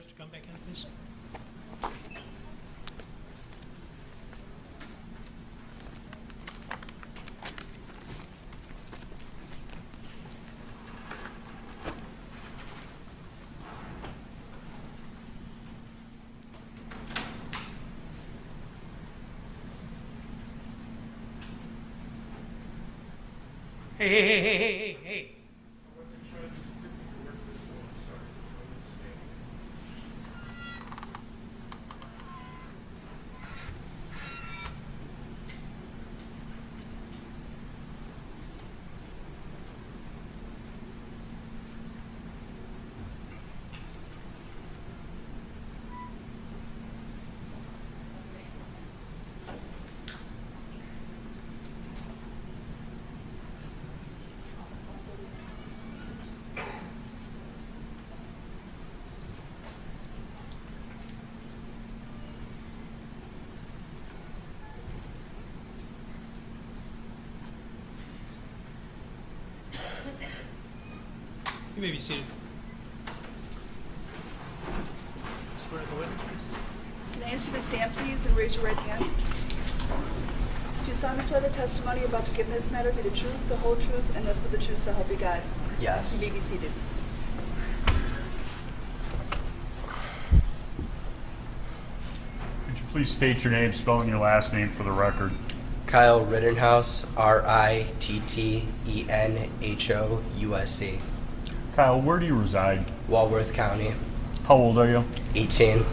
Forrest to come back in, please? Hey. You may be seated. Swear at the witness, please. Can I ask you to stand, please, and raise your right hand? Do you solemnly swear the testimony you're about to give in this matter be the truth, the whole truth, and nothing but the truth, so help you God? Yes. You may be seated. Could you please state your name, spelling your last name for the record? Kyle Rittenhouse, Rittenhouse. Kyle, where do you reside? Walworth County, How old are you? 18.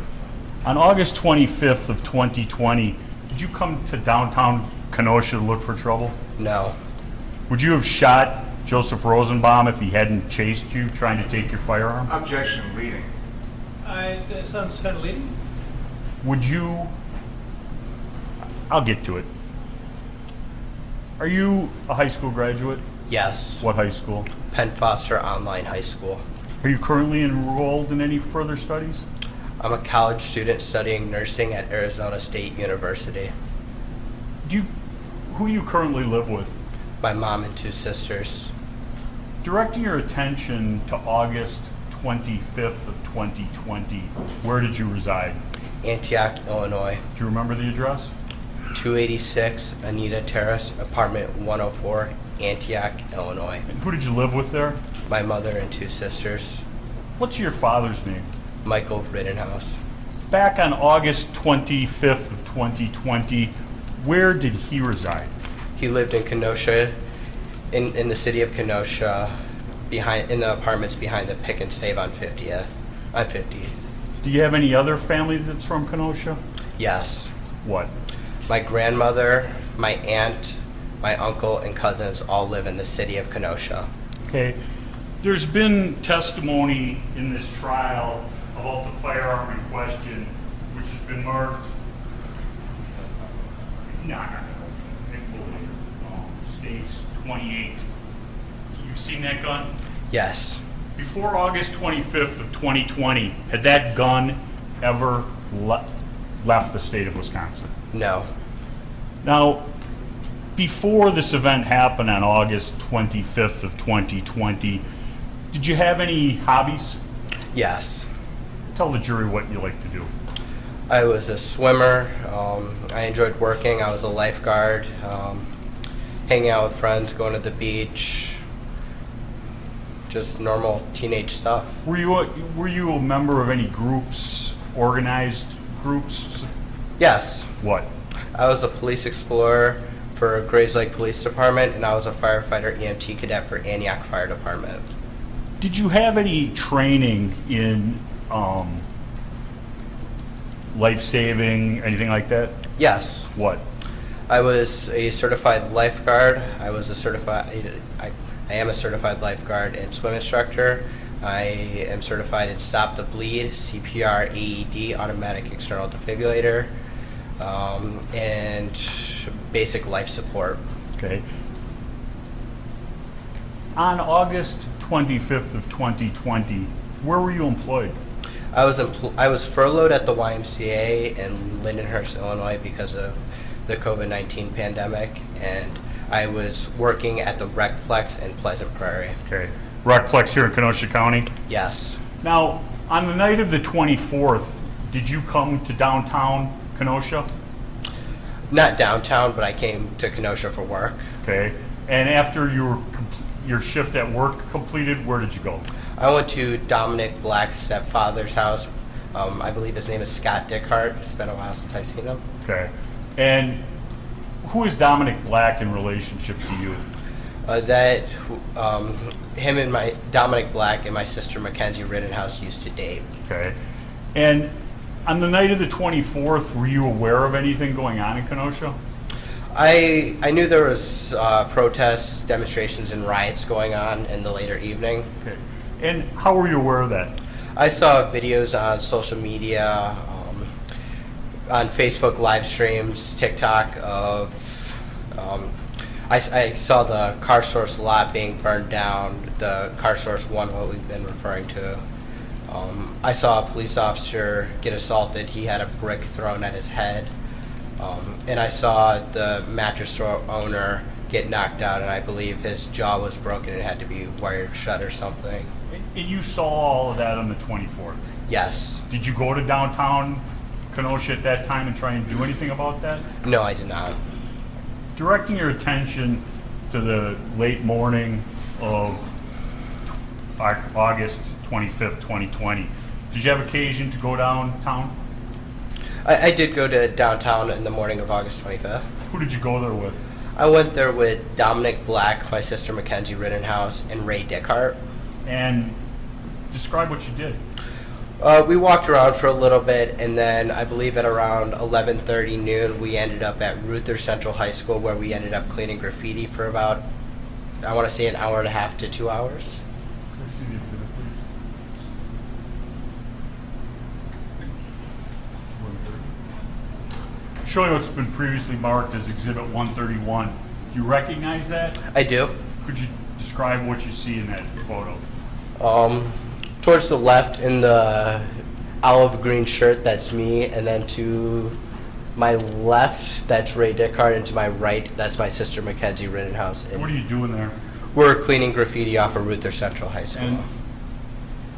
On August 25th of 2020, did you come to downtown Kenosha to look for trouble? No. Would you have shot Joseph Rosenbaum if he hadn't chased you trying to take your firearm? Objection, leading. That sounds kind of leading. Would you... I'll get to it. Are you a high school graduate? Yes. What high school? Penn Foster Online High School. Are you currently enrolled in any further studies? I'm a college student studying nursing at Arizona State University. Who do you currently live with? My mom and 2 sisters. Directing your attention to August 25th of 2020, where did you reside? Antioch, Illinois. Do you remember the address? 286 Anita Terrace, apartment 104, Antioch, Illinois. And who did you live with there? My mother and 2 sisters. What's your father's name? Michael Rittenhouse. Back on August 25th of 2020, where did he reside? He lived in Kenosha, in the city of Kenosha, in the apartments behind the Pick and Save on 50th. On 50. Do you have any other family that's from Kenosha? Yes. What? My grandmother, my aunt, my uncle, and cousins all live in the city of Kenosha. Okay. There's been testimony in this trial about the firearm in question, which has been marked. States 28. You've seen that gun? Yes. Before August 25th of 2020, had that gun ever left the state of Wisconsin? No. Now, before this event happened on August 25th of 2020, did you have any hobbies? Yes. Tell the jury what you like to do. I was a swimmer. I enjoyed working. I was a lifeguard. Hanging out with friends, going to the beach. Just normal teenage stuff. Were you a member of any groups, organized groups? Yes. What? I was a police explorer for Grays Lake Police Department, and I was a firefighter EMT cadet for Antioch Fire Department. Did you have any training in life-saving, anything like that? Yes. What? I was a certified lifeguard. I am a certified lifeguard and swim instructor. I am certified in Stop the Bleed, CPR, AED, automatic external defibrillator, and basic life support. Okay. On August 25th of 2020, where were you employed? I was furloughed at the YMCA in Lindenhurst, Illinois because of the COVID-19 pandemic, and I was working at the Recplex in Pleasant Prairie. Okay. Recplex here in Kenosha County. Yes. Now, On the night of the 24th, did you come to downtown Kenosha? Not downtown, but I came to Kenosha for work. Okay. And after your shift at work completed, where did you go? I went to Dominic Black's stepfather's house. I believe his name is Scott Dickhart. It's been a while since I've seen him. Okay. And who is Dominic Black in relationship to you? Him and Dominic Black and my sister Mackenzie Rittenhouse used to date. Okay. And on the night of the 24th, were you aware of anything going on in Kenosha? I knew there was protests, demonstrations, and riots going on in the later evening. Okay. And how were you aware of that? I saw videos on social media, on Facebook live streams, TikTok of. I saw the Car Source lot being burned down, the Car Source 1, what we've been referring to. I saw a police officer get assaulted. He had a brick thrown at his head. And I saw the mattress store owner get knocked out, and I believe his jaw was broken and had to be wired shut or something. And you saw all of that on the 24th? Yes. Did you go to downtown Kenosha at that time and try and do anything about that? No, I did not. Directing your attention to the late morning of August 25th, 2020, did you have occasion to go downtown? I did go to downtown in the morning of August 25th. Who did you go there with? I went there with Dominic Black, my sister Mackenzie Rittenhouse, and Ray Dickhart. And describe what you did. We walked around for a little bit, and then I believe at around 11:30 noon, we ended up at Ruther Central High School, where we ended up cleaning graffiti for about, I want to say, an hour and a half to 2 hours. Showing what's been previously marked as Exhibit 131. Do you recognize that? I do. Could you describe what you see in that photo? Towards the left in the olive green shirt, that's me, and then to my left, that's Ray Dickhart, and to my right, that's my sister Mackenzie Rittenhouse. And What are you doing there? we're cleaning graffiti off of Ruther Central High School. And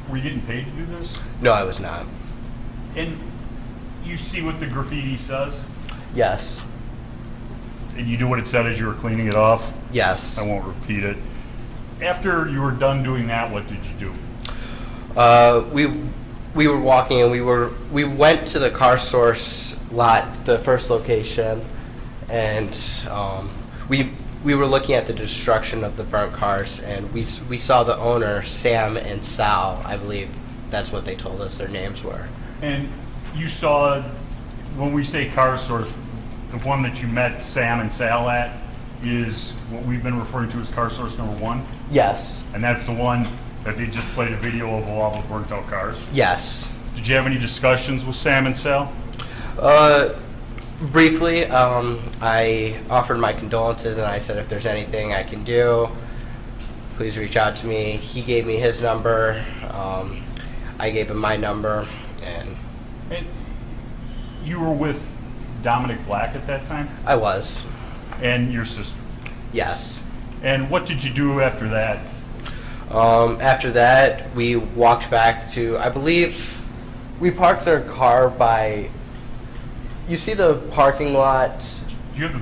were you getting paid to do this? No, I was not. And you see what the graffiti says? Yes. And you do what it said as you were cleaning it off? Yes. I won't repeat it. After you were done doing that, what did you do? We were walking, and we went to the Car Source lot, the first location, and we were looking at the destruction of the burnt cars, and we saw the owner, Sam and Sal, I believe that's what they told us their names were. And you saw, when we say Car Source, the one that you met Sam and Sal at is what we've been referring to as Car Source number 1? Yes. And that's the one that they just played a video of all the burnt out cars? Yes. Did you have any discussions with Sam and Sal? Briefly, I offered my condolences, and I said if there's anything I can do, please reach out to me. He gave me his number. I gave him my number, and you were with Dominic Black at that time? I was. And your sister? Yes. And what did you do after that? After that, we walked back to, I believe, we parked our car by, you see the parking lot? Do you have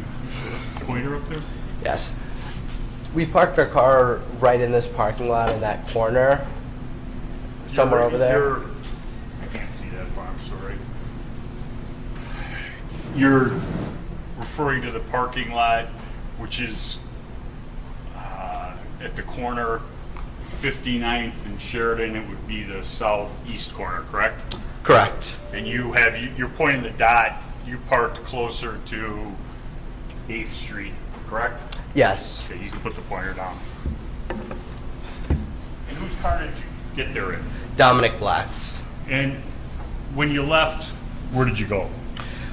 the pointer up there? Yes. We parked our car right in this parking lot in that corner, somewhere over there. I can't see that far, I'm sorry. You're referring to the parking lot, which is at the corner 59th and Sheridan. It would be the southeast corner, correct? Correct. And you're pointing the dot. You parked closer to 8th Street, correct? Yes. Okay, you can put the pointer down. And whose car did you get there in? Dominic Black's. And when you left, where did you go?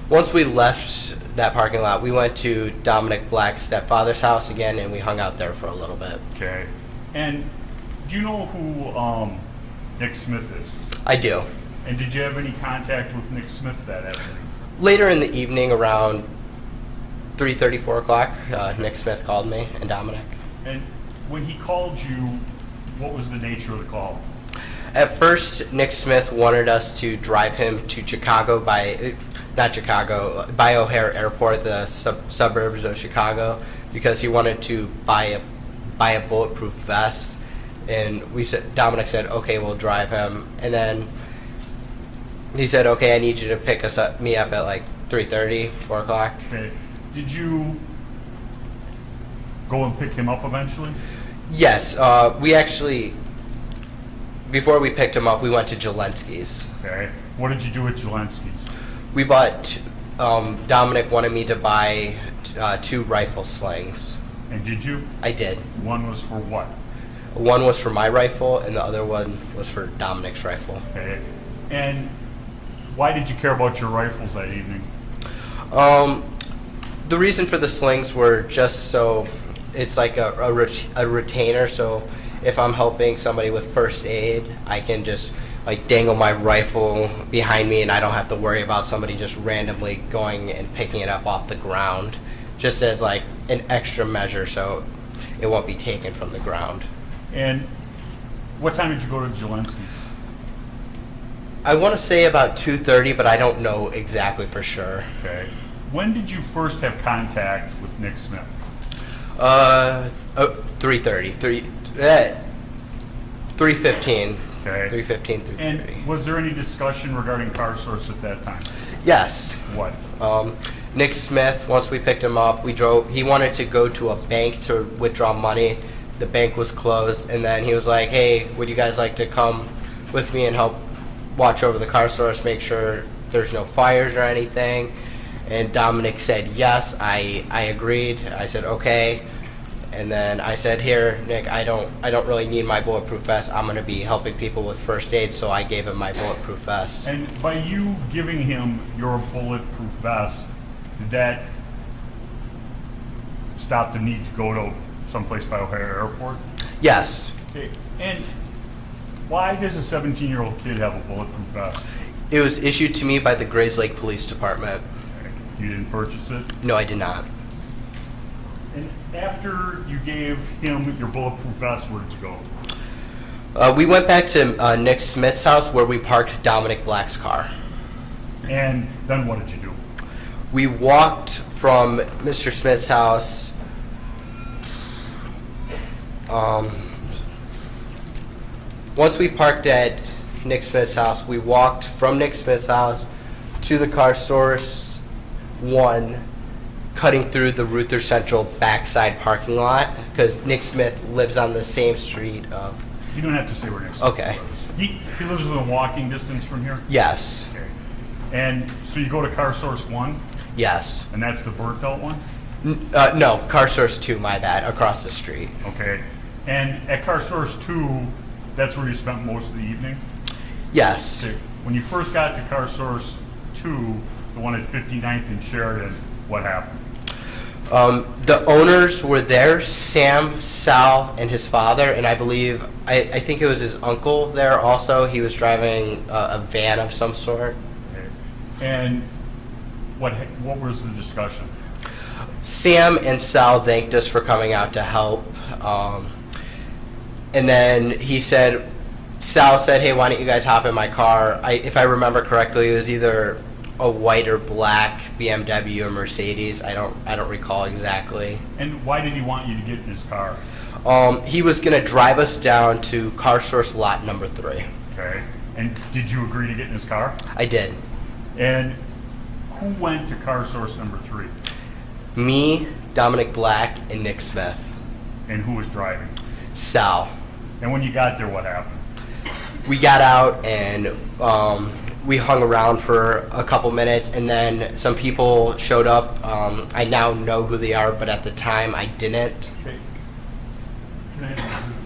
Once we left that parking lot, we went to Dominic Black's stepfather's house again, and we hung out there for a little bit. Okay. And do you know who Nick Smith is? I do. And did you have any contact with Nick Smith that afternoon? Later in the evening, around 3:30, 4 o'clock, Nick Smith called me and Dominic. And when he called you, what was the nature of the call? At first, Nick Smith wanted us to drive him to Chicago not Chicago, by O'Hare Airport, the suburbs of Chicago, because he wanted to buy a bulletproof vest. And Dominic said, okay, we'll drive him. And then he said, okay, I need you to pick me up at like 3:30, 4 o'clock. Okay. Did you go and pick him up eventually? Yes, we actually, before we picked him up, we went to Jelensky's. Okay. What did you do at Jelensky's? We bought, Dominic wanted me to buy 2 rifle slings. And did you? I did. One was for what? One was for my rifle, and the other one was for Dominic's rifle. Okay. And why did you care about your rifles that evening? The reason for the slings were just so it's like a retainer, so if I'm helping somebody with first aid, I can just like dangle my rifle behind me and I don't have to worry about somebody just randomly going and picking it up off the ground, just as like an extra measure so it won't be taken from the ground. And what time did you go to Jelensky's? I want to say about 2:30, but I don't know exactly for sure. Okay. When did you first have contact with Nick Smith? 3:30, 3:15. Okay. 3:15, 3:30. And was there any discussion regarding Car Source at that time? Yes. What? Nick Smith, once we picked him up, he wanted to go to a bank to withdraw money. The bank was closed, and then he was like, hey, would you guys like to come with me and help watch over the Car Source, make sure there's no fires or anything? And Dominic said yes. I agreed. I said okay. And then I said, here, Nick, I don't really need my bulletproof vest. I'm going to be helping people with first aid, so I gave him my bulletproof vest. And by you giving him your bulletproof vest, did that stop the need to go to someplace by O'Hare Airport? Yes. Okay. And why does a 17-year-old kid have a bulletproof vest? It was issued to me by the Grays Lake Police Department. Okay. You didn't purchase it? No, I did not. And after you gave him your bulletproof vest, where did you go? We went back to Nick Smith's house where we parked Dominic Black's car. And then what did you do? We walked from Mr. Smith's house. Once we parked at Nick Smith's house, we walked from Nick Smith's house to the Car Source 1, cutting through the Ruther Central backside parking lot, because Nick Smith lives on the same street of... You don't have to say where Nick Smith Okay. lives. He lives within walking distance from here? Yes. Okay. And so you go to Car Source 1, Yes. and that's the burnt out one? No, Car Source 2, my bad, across the street. Okay. And at Car Source 2, that's where you spent most of the evening? Yes. Okay. When you first got to Car Source 2, the one at 59th and Sheridan, what happened? The owners were there, Sam, Sal, and his father, and I believe, I think it was his uncle there also. He was driving a van of some sort. Okay. And what was the discussion? Sam and Sal thanked us for coming out to help. And then Sal said, hey, why don't you guys hop in my car? If I remember correctly, it was either a white or black BMW or Mercedes. I don't recall exactly. And why did he want you to get in his car? He was going to drive us down to Car Source lot number 3. Okay. And did you agree to get in his car? I did. And who went to Car Source number 3? Me, Dominic Black, and Nick Smith. And who was driving? Sal. And when you got there, what happened? We got out and we hung around for a couple minutes, and then some people showed up. I now know who they are, but at the time I didn't. Okay. Can I have a-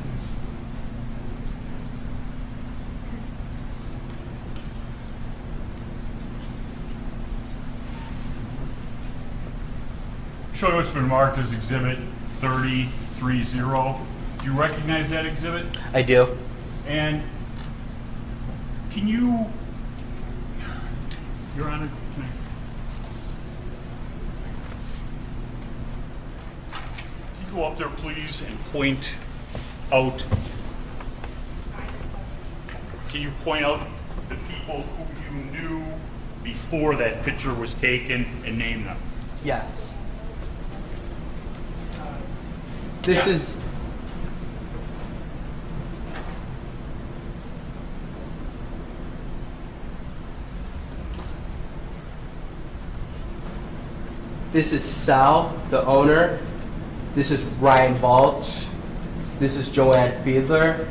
Show what's been marked as Exhibit 3030. Do you recognize that exhibit? I do. And can you, Your Honor, can you go up there, please, and point out can you point out the people who you knew before that picture was taken and name them? Yes. This Yeah. is. This is Sal, the owner. This is Ryan Balch. This is Joanne Fiedler.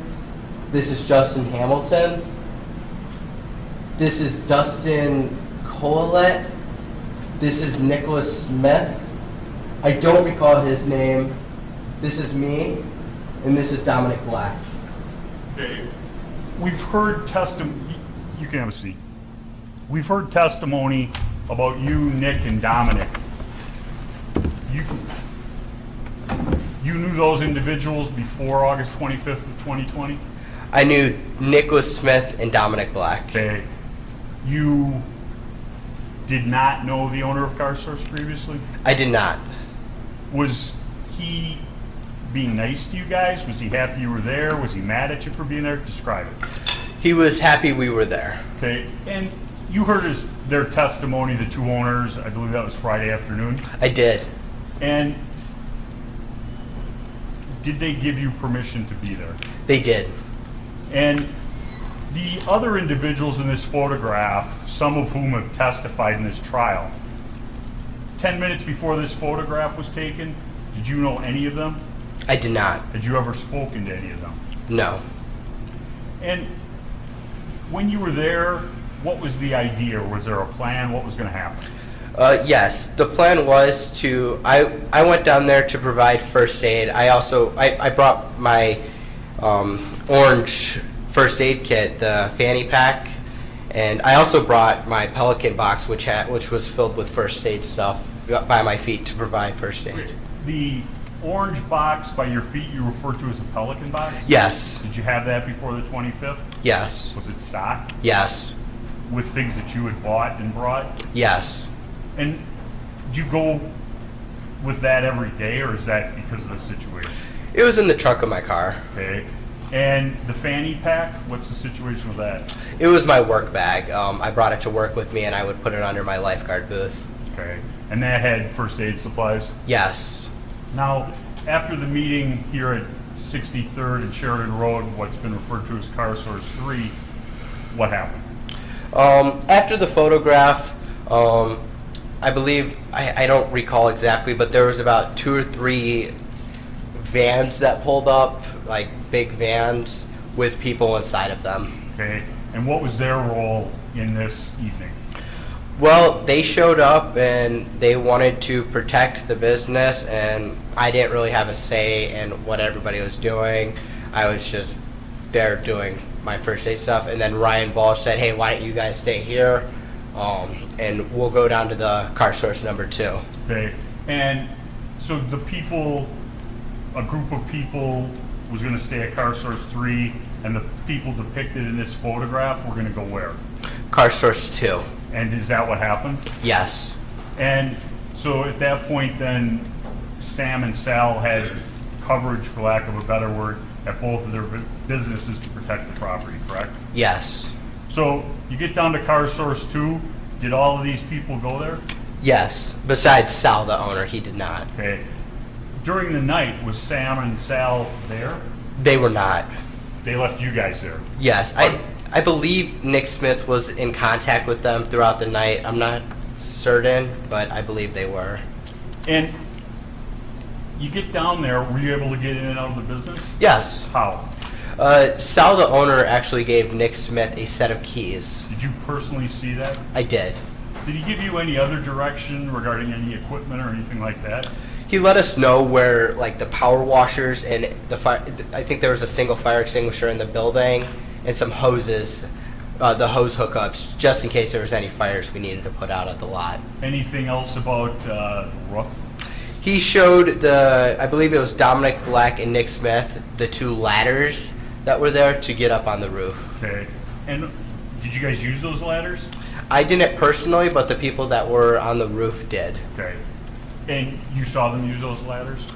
This is Justin Hamilton. This is Dustin Colette. This is Nicholas Smith. I don't recall his name. This is me, and this is Dominic Black. Okay. We've heard testimony. You can have a seat. We've heard testimony about you, Nick, and Dominic. You knew those individuals before August 25th of 2020? I knew Nicholas Smith and Dominic Black. Okay. You did not know the owner of CarSource previously? I did not. Was he being nice to you guys? Was he happy you were there? Was he mad at you for being there? Describe it. He was happy we were there. Okay. And you heard their testimony, the two owners. I believe that was Friday afternoon. I did. And did they give you permission to be there? They did. And the other individuals in this photograph, some of whom have testified in this trial, 10 minutes before this photograph was taken, did you know any of them? I did not. Had you ever spoken to any of them? No. And when you were there, what was the idea? Was there a plan? What was going to happen? Yes, the plan was to, I went down there to provide first aid. I brought my orange first aid kit, the fanny pack, and I also brought my Pelican box, which was filled with first aid stuff by my feet to provide first aid. The orange box by your feet you refer to as a Pelican box? Yes. Did you have that before the 25th? Yes. Was it stocked Yes. with things that you had bought and brought? Yes. And do you go with that every day, or is that because of the situation? It was in the trunk of my car. Okay. And the fanny pack, what's the situation with that? It was my work bag. I brought it to work with me, and I would put it under my lifeguard booth. Okay. And that had first aid supplies? Yes. Now, after the meeting here at 63rd and Sheridan Road, what's been referred to as CarSource 3, what happened? After the photograph, I believe, I don't recall exactly, but there was about 2 or 3 vans that pulled up, like big vans with people inside of them. Okay. And what was their role in this evening? Well, they showed up and they wanted to protect the business, and I didn't really have a say in what everybody was doing. I was just there doing my first aid stuff, and then Ryan Balch said, "Hey, why don't you guys stay here, and we'll go down to the CarSource number 2. Okay. And so the people, a group of people was going to stay at CarSource 3, and the people depicted in this photograph were going to go where? CarSource 2. And is that what happened? Yes. And so at that point then, Sam and Sal had coverage, for lack of a better word, at both of their businesses to protect the property, correct? Yes. So you get down to CarSource 2, did all of these people go there? Yes. Besides Sal, the owner, he did not. Okay. During the night, was Sam and Sal there? They were not. They left you guys there? Yes. I believe Nick Smith was in contact with them throughout the night. I'm not certain, but I believe they were. And you get down there, were you able to get in and out of the business? Yes. How? Sal, the owner, actually gave Nick Smith a set of keys. Did you personally see that? I did. Did he give you any other direction regarding any equipment or anything like that? He let us know where, like, the power washers and the fire. I think there was a single fire extinguisher in the building and some hoses, the hose hookups, just in case there was any fires we needed to put out at the lot. Anything else about the roof? He showed I believe it was Dominic Black and Nick Smith, the 2 ladders that were there to get up on the roof. Okay. And did you guys use those ladders? I didn't personally, but the people that were on the roof did. Okay. And you saw them use those ladders?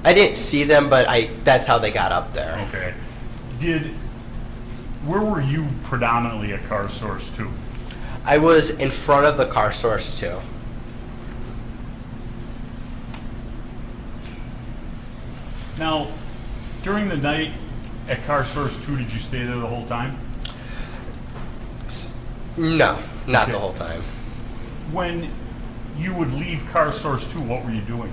I didn't see them, but that's how they got up there. Okay. Did where were you predominantly at Car Source 2? I was in front of the car source too. Now, during the night at Car Source 2, did you stay there the whole time? No, not Okay. the whole time. When you would leave Car Source 2, what were you doing?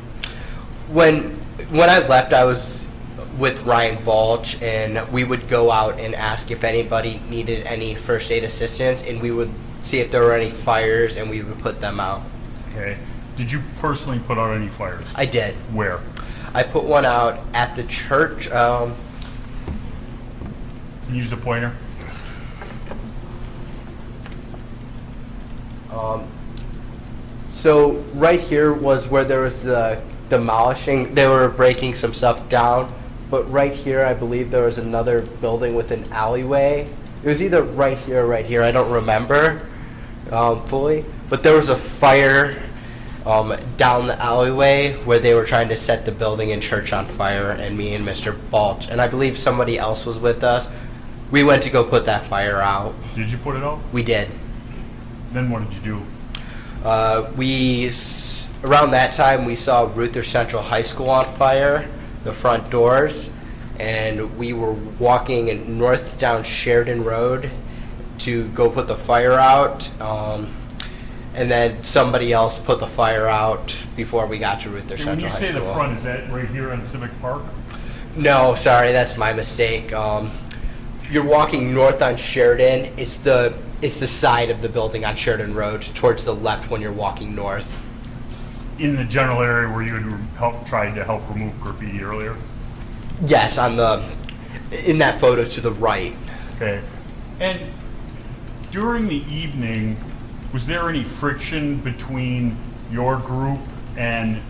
When I left, I was with Ryan Balch, and we would go out and ask if anybody needed any first aid assistance, and we would see if there were any fires, and we would put them out. Okay. Did you personally put out any fires? I did. Where? I put one out at the church. Can you use a pointer? So right here was where there was the demolishing. They were breaking some stuff down, but right here, I believe there was another building with an alleyway. It was either right here or right here. I don't remember fully, but there was a fire down the alleyway where they were trying to set the building and church on fire, and me and Mr. Balch, and I believe somebody else was with us. We went to go put that fire out. Did you put it out? We did. Then what did you do? Around that time, we saw Ruther Central High School on fire, the front doors, and we were walking north down Sheridan Road to go put the fire out, and then somebody else put the fire out before we got to Ruther And when Central you High say School. the front, is that right here on Civic Park? No, sorry, that's my mistake. You're walking north on Sheridan. It's the side of the building on Sheridan Road, towards the left when you're walking north. In the general area where you had tried to help remove graffiti earlier? Yes, in that photo to the right. Okay. And during the evening, was there any friction between your group and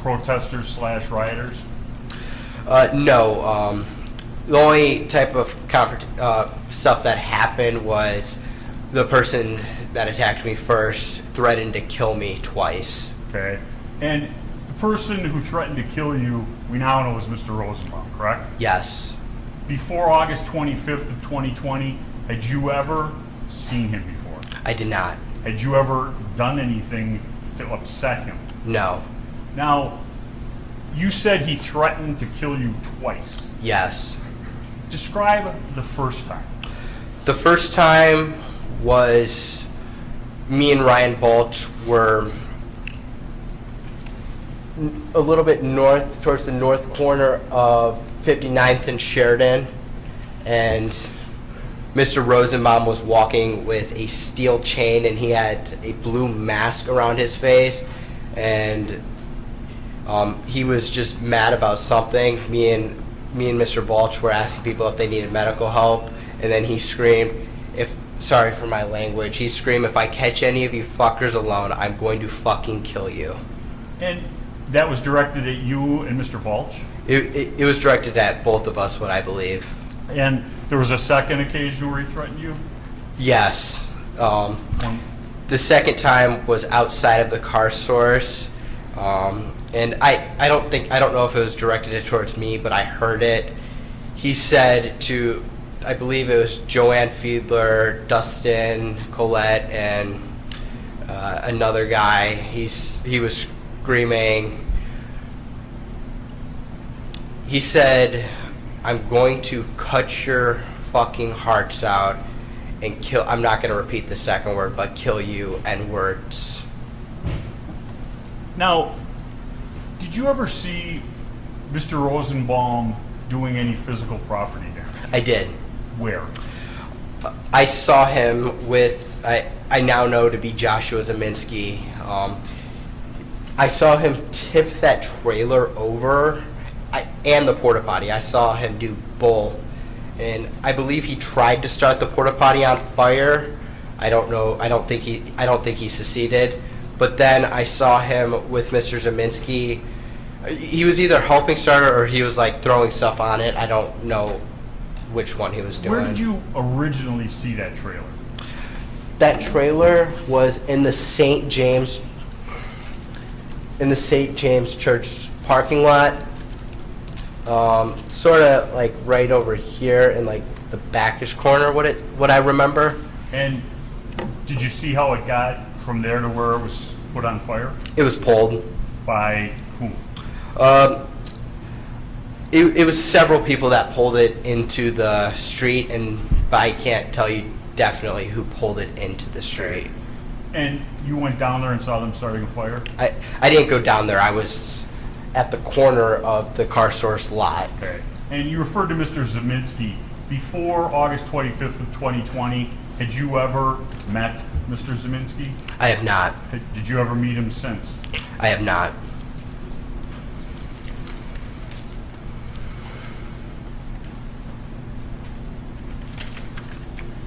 protesters / rioters? No. The only type of stuff that happened was the person that attacked me first threatened to kill me twice. Okay. And the person who threatened to kill you, we now know is Mr. Rosenbaum, correct? Yes. Before August 25th of 2020, had you ever seen him before? I did not. Had you ever done anything to upset him? No. Now, you said he threatened to kill you twice. Yes. Describe the first time. The first time was me and Ryan Balch were a little bit north, towards the north corner of 59th and Sheridan, and Mr. Rosenbaum was walking with a steel chain, and he had a blue mask around his face, and he was just mad about something. Me and Mr. Balch were asking people if they needed medical help, and then he screamed, sorry for my language, he screamed, "If I catch any of you fuckers alone, I'm going to fucking kill you." And that was directed at you and Mr. Balch? It was directed at both of us, what I believe. And there was a second occasion where he threatened you? Yes. One- The second time was outside of the car source, and I don't know if it was directed towards me, but I heard it. He said to, I believe it was Joanne Fiedler, Dustin, Colette, and another guy. He was screaming. He said, "I'm going to cut your fucking hearts out and kill." I'm not going to repeat the second word, but kill you and words. Now, did you ever see Mr. Rosenbaum doing any physical property damage? I did. Where? I saw him with, I now know to be Joshua Zeminski. I saw him tip that trailer over and the porta potty. I saw him do both. And I believe he tried to start the porta potty on fire. I don't know. I don't think he succeeded. But then I saw him with Mr. Zeminski. He was either helping start it or he was like throwing stuff on it. I don't know which one he was doing. Where did you originally see that trailer? That trailer was in the St. James Church parking lot. Sort of like right over here, and like the backish corner, what I remember. And did you see how it got from there to where it was put on fire? It was pulled. By whom? It was several people that pulled it into the street, but I can't tell you definitely who pulled it into the street. And you went down there and saw them starting a fire? I didn't go down there. I was at the corner of the car source lot. Okay. And you referred to Mr. Zeminski. Before August 25th of 2020, had you ever met Mr. Zeminski? I have not. Did you ever meet him since? I have not.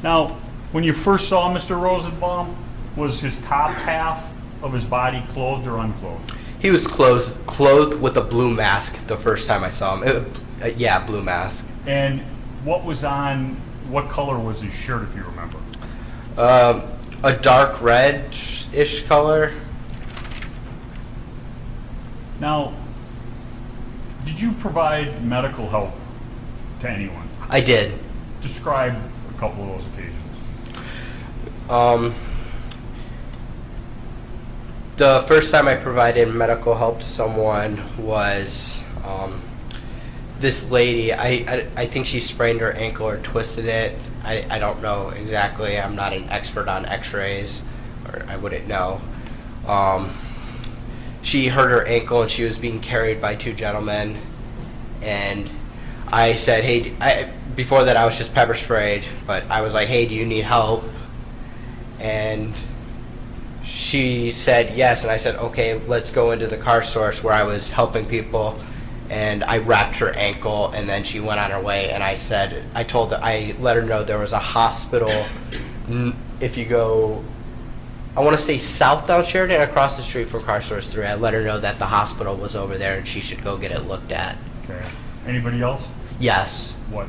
Now, when you first saw Mr. Rosenbaum, was his top half of his body clothed or unclothed? He was clothed with a blue mask the first time I saw him. Yeah, blue mask. And what color was his shirt, if you remember? A dark red-ish color. Now, did you provide medical help to anyone? I did. Describe a couple of those occasions. The first time I provided medical help to someone was this lady. I think she sprained her ankle or twisted it. I don't know exactly. I'm not an expert on x-rays, or I wouldn't know. She hurt her ankle and she was being carried by two gentlemen, and I said, hey, before that I was just pepper sprayed, but I was like, hey, do you need help? And she said yes, and I said, okay, let's go into the car source where I was helping people, and I wrapped her ankle, and then she went on her way, and I let her know there was a hospital. If you go, I want to say southbound Sheridan, across the street from car source 3, I let her know that the hospital was over there and she should go get it looked at. Okay. Anybody else? Yes. What?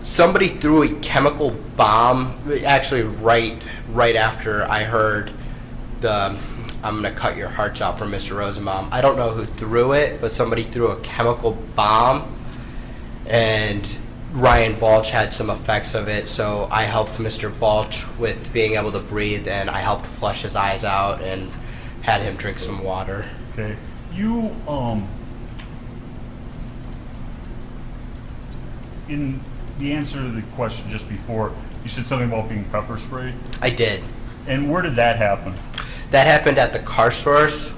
Somebody threw a chemical bomb, actually right after I heard I'm going to cut your hearts out from Mr. Rosenbaum. I don't know who threw it, but somebody threw a chemical bomb, and Ryan Balch had some effects of it, so I helped Mr. Balch with being able to breathe, and I helped flush his eyes out and had him drink some water. Okay. You, in the answer to the question just before, you said something about being pepper sprayed? I did. And where did that happen? That happened at the car source,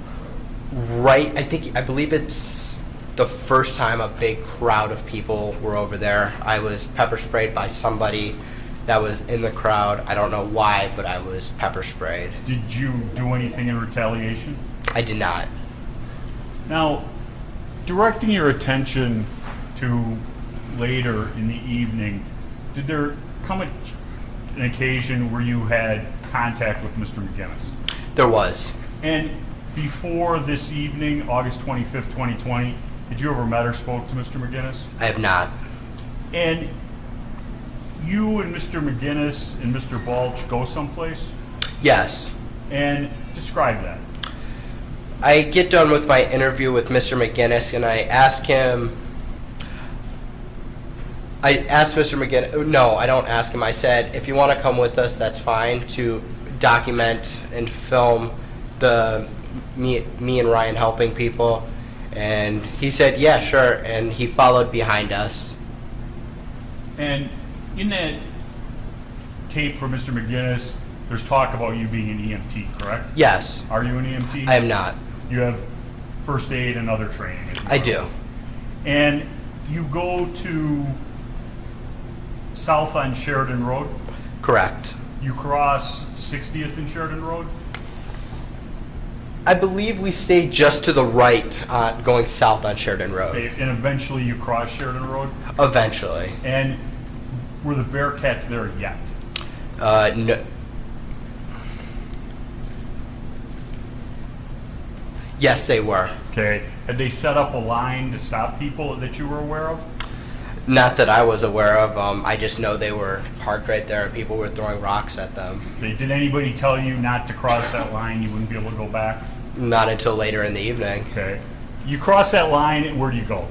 I believe it's the first time a big crowd of people were over there. I was pepper sprayed by somebody that was in the crowd. I don't know why, but I was pepper sprayed. Did you do anything in retaliation? I did not. Now, directing your attention to later in the evening, did there come an occasion where you had contact with Mr. McGinnis? There was. And before this evening, August 25th, 2020, had you ever met or spoke to Mr. McGinnis? I have not. And you and Mr. McGinnis and Mr. Balch go someplace? Yes. And describe that. I get done with my interview with Mr. McGinnis, and I asked Mr. McGinnis, no, I don't ask him. I said, if you want to come with us, that's fine, to document and film me and Ryan helping people. And he said, yeah, sure, and he followed behind us. And in that tape for Mr. McGinnis, there's talk about you being an EMT, correct? Yes. Are you an EMT? I am not. You have first aid and other training? I do. And you go to south on Sheridan Road? Correct. You cross 60th and Sheridan Road? I believe we stayed just to the right, going south on Sheridan Road. Okay, and eventually you cross Sheridan Road? Eventually. And were the Bearcats there yet? No. Yes, they were. Okay. Had they set up a line to stop people that you were aware of? Not that I was aware of. I just know they were parked right there and people were throwing rocks at them. Okay. Did anybody tell you not to cross that line? You wouldn't be able to go back? Not until later in the evening. Okay. You cross that line, and where do you go?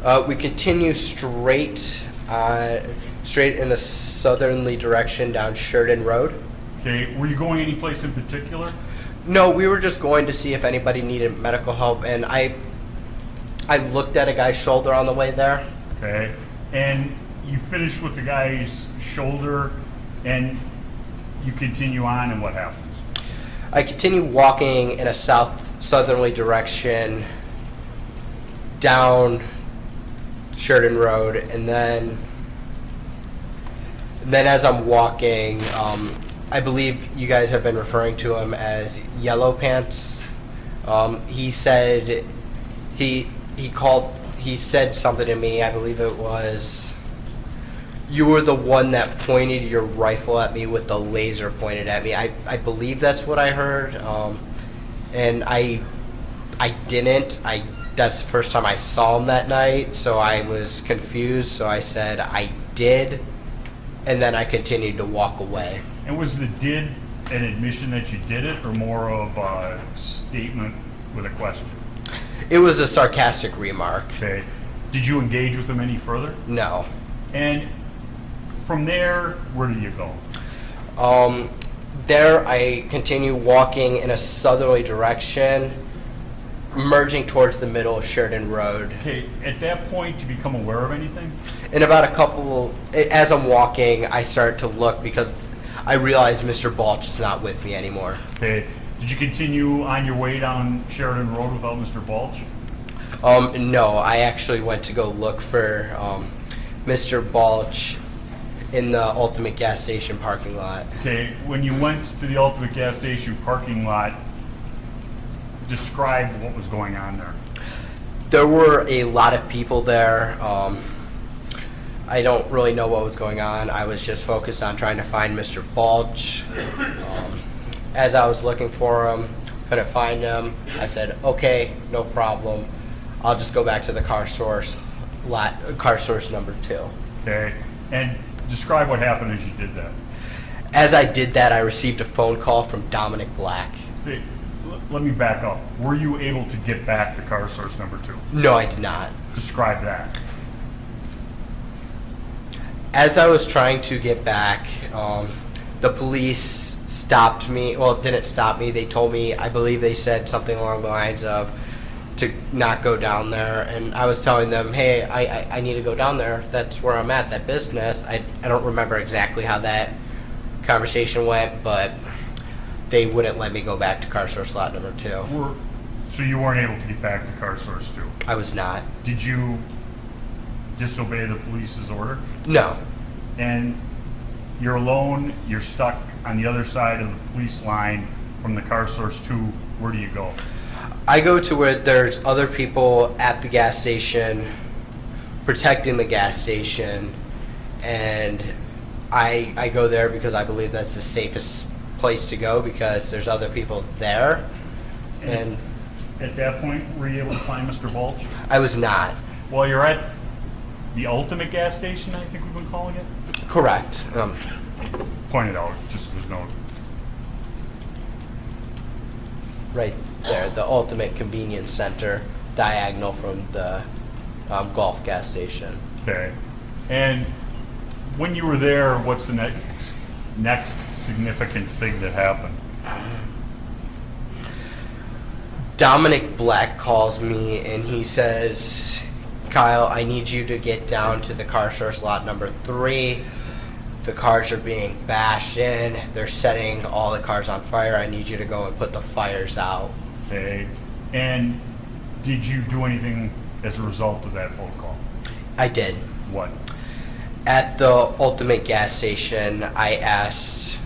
We continue straight in a southerly direction down Sheridan Road. Okay, were you going any place in particular? No, we were just going to see if anybody needed medical help, and I looked at a guy's shoulder on the way there. Okay, and you finish with the guy's shoulder, and you continue on, and what happens? I continue walking in a southerly direction down Sheridan Road, and then as I'm walking, I believe you guys have been referring to him as Yellow Pants. He said he said something to me. I believe it was, you were the one that pointed your rifle at me with the laser pointed at me. I believe that's what I heard, and I didn't. That's the first time I saw him that night, so I was confused. So I said I did, and then I continued to walk away. And was the did an admission that you did it, or more of a statement with a question? It was a sarcastic remark. Okay. Did you engage with him any further? No. And from there, where did you go? There I continue walking in a southerly direction, merging towards the middle of Sheridan Road. Okay, at that point, did you become aware of anything? In about as I'm walking, I start to look because I realize Mr. Balch is not with me anymore. Okay, did you continue on your way down Sheridan Road without Mr. Balch? No, I actually went to go look for Mr. Balch in the Ultimate gas station parking lot. Okay, when you went to the Ultimate gas station parking lot, describe what was going on there. There were a lot of people there. I don't really know what was going on. I was just focused on trying to find Mr. Balch. As I was looking for him, couldn't find him. I said, okay, no problem. I'll just go back to the car source number 2. Okay, and describe what happened as you did that. As I did that, I received a phone call from Dominic Black. Hey, let me back up. Were you able to get back to car source number 2? No, I did not. Describe that. As I was trying to get back, the police stopped me. Well, didn't stop me. They told me, I believe they said something along the lines of to not go down there. And I was telling them, hey, I need to go down there. That's where I'm at, that business. I don't remember exactly how that conversation went, but they wouldn't let me go back to car source lot number 2. So you weren't able to get back to car source 2? I was not. Did you disobey the police's order? No. And you're alone, you're stuck on the other side of the police line from the car source 2. Where do you go? I go to where there's other people at the gas station protecting the gas station, and I go there because I believe that's the safest place to go because there's other people there. And at that point, were you able to find Mr. Balch? I was not. Well, you're at the Ultimate gas station, I think we've been calling it? Correct. Point it out, just there's no... Right there, the Ultimate Convenience Center, diagonal from the Gulf gas station. Okay. And when you were there, what's the next significant thing that happened? Dominic Black calls me and he says, Kyle, I need you to get down to the car source lot number 3. The cars are being bashed in. They're setting all the cars on fire. I need you to go and put the fires out. Okay. And did you do anything as a result of that phone call? I did. What? At the Ultimate gas station, I asked,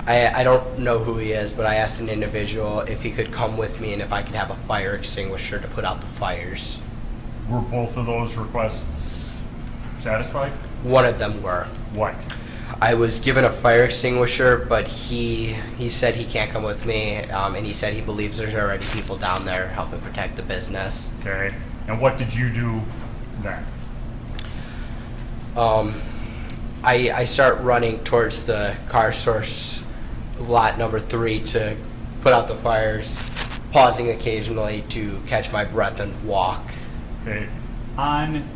I don't know who he is, but I asked an individual if he could come with me and if I could have a fire extinguisher to put out the fires. Were both of those requests satisfied? One of them were. What? I was given a fire extinguisher, but he said he can't come with me, and he said he believes there's already people down there helping protect the business. Okay. And what did you do then? I start running towards the car source lot number 3 to put out the fires, pausing occasionally to catch my breath and walk. Okay. On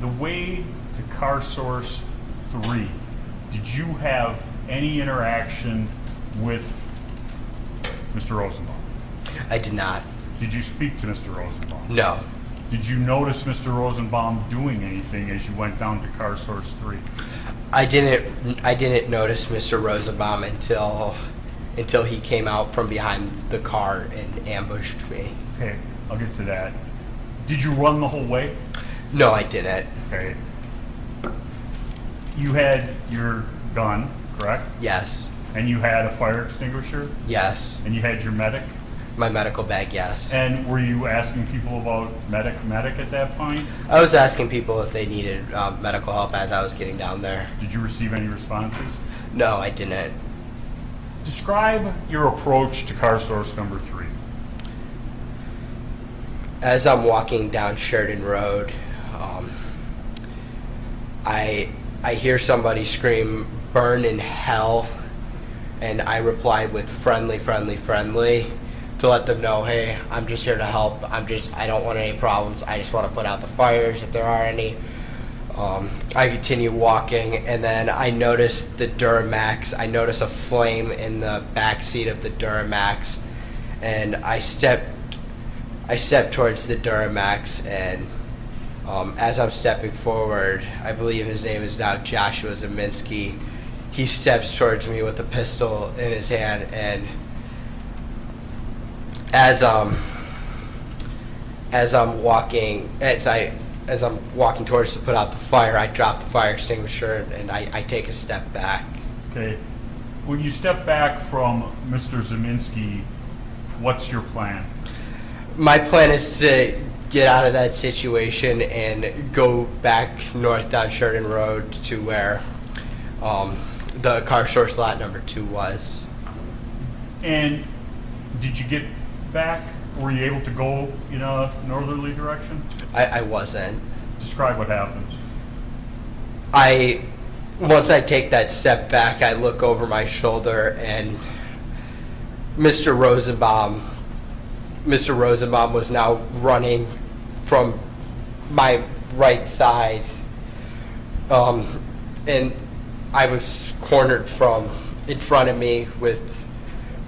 the way to car source 3, did you have any interaction with Mr. Rosenbaum? I did not. Did you speak to Mr. Rosenbaum? No. Did you notice Mr. Rosenbaum doing anything as you went down to car source 3? I didn't notice Mr. Rosenbaum until he came out from behind the car and ambushed me. Okay, I'll get to that. Did you run the whole way? No, I didn't. Okay. You had your gun, correct? Yes. And you had a fire extinguisher? Yes. And you had your medic? My medical bag, yes. And were you asking people about medic at that point? I was asking people if they needed medical help as I was getting down there. Did you receive any responses? No, I didn't. Describe your approach to car source number 3. As I'm walking down Sheridan Road, I hear somebody scream, "Burn in hell," and I replied with friendly, friendly, friendly, to let them know, hey, I'm just here to help. I don't want any problems. I just want to put out the fires if there are any. I continue walking, and then I notice the Duramax. I notice a flame in the back seat of the Duramax, and I step towards the Duramax, and as I'm stepping forward, I believe his name is now Joshua Zeminski. He steps towards me with a pistol in his hand, and as I'm walking towards to put out the fire, I drop the fire extinguisher and I take a step back. Okay. When you step back from Mr. Zeminski, what's your plan? My plan is to get out of that situation and go back north down Sheridan Road to where the car source lot number 2 was. And did you get back? Were you able to go in a northerly direction? I wasn't. Describe what happens. Once I take that step back, I look over my shoulder, and Mr. Rosenbaum was now running from my right side, and I was cornered from in front of me with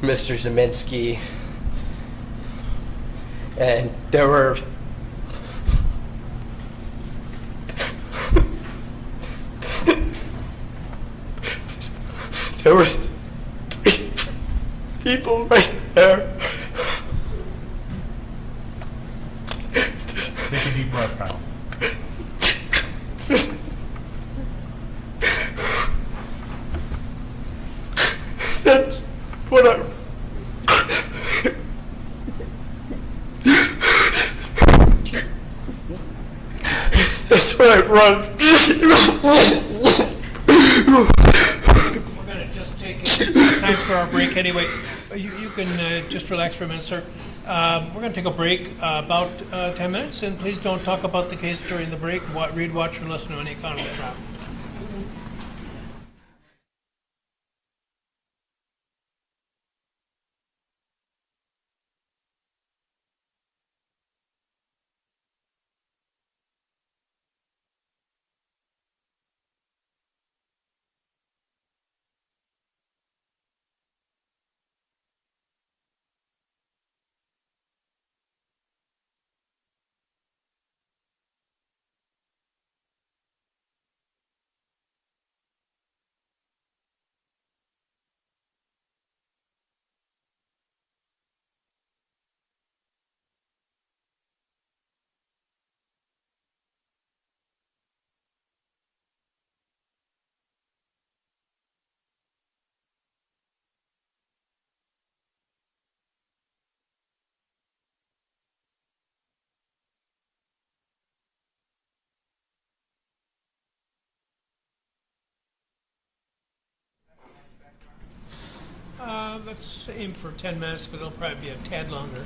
Mr. Zeminski, and there were there were 3 people right there. Take a deep breath, Kyle. That's what I... That's what I run. We're going to just take time for our break anyway. You can just relax for a minute, sir. We're going to take a break about 10 minutes, and please don't talk about the case during the break. Read, watch, or listen to any account of the trial. Let's aim for 10 minutes, but it'll probably be a tad longer.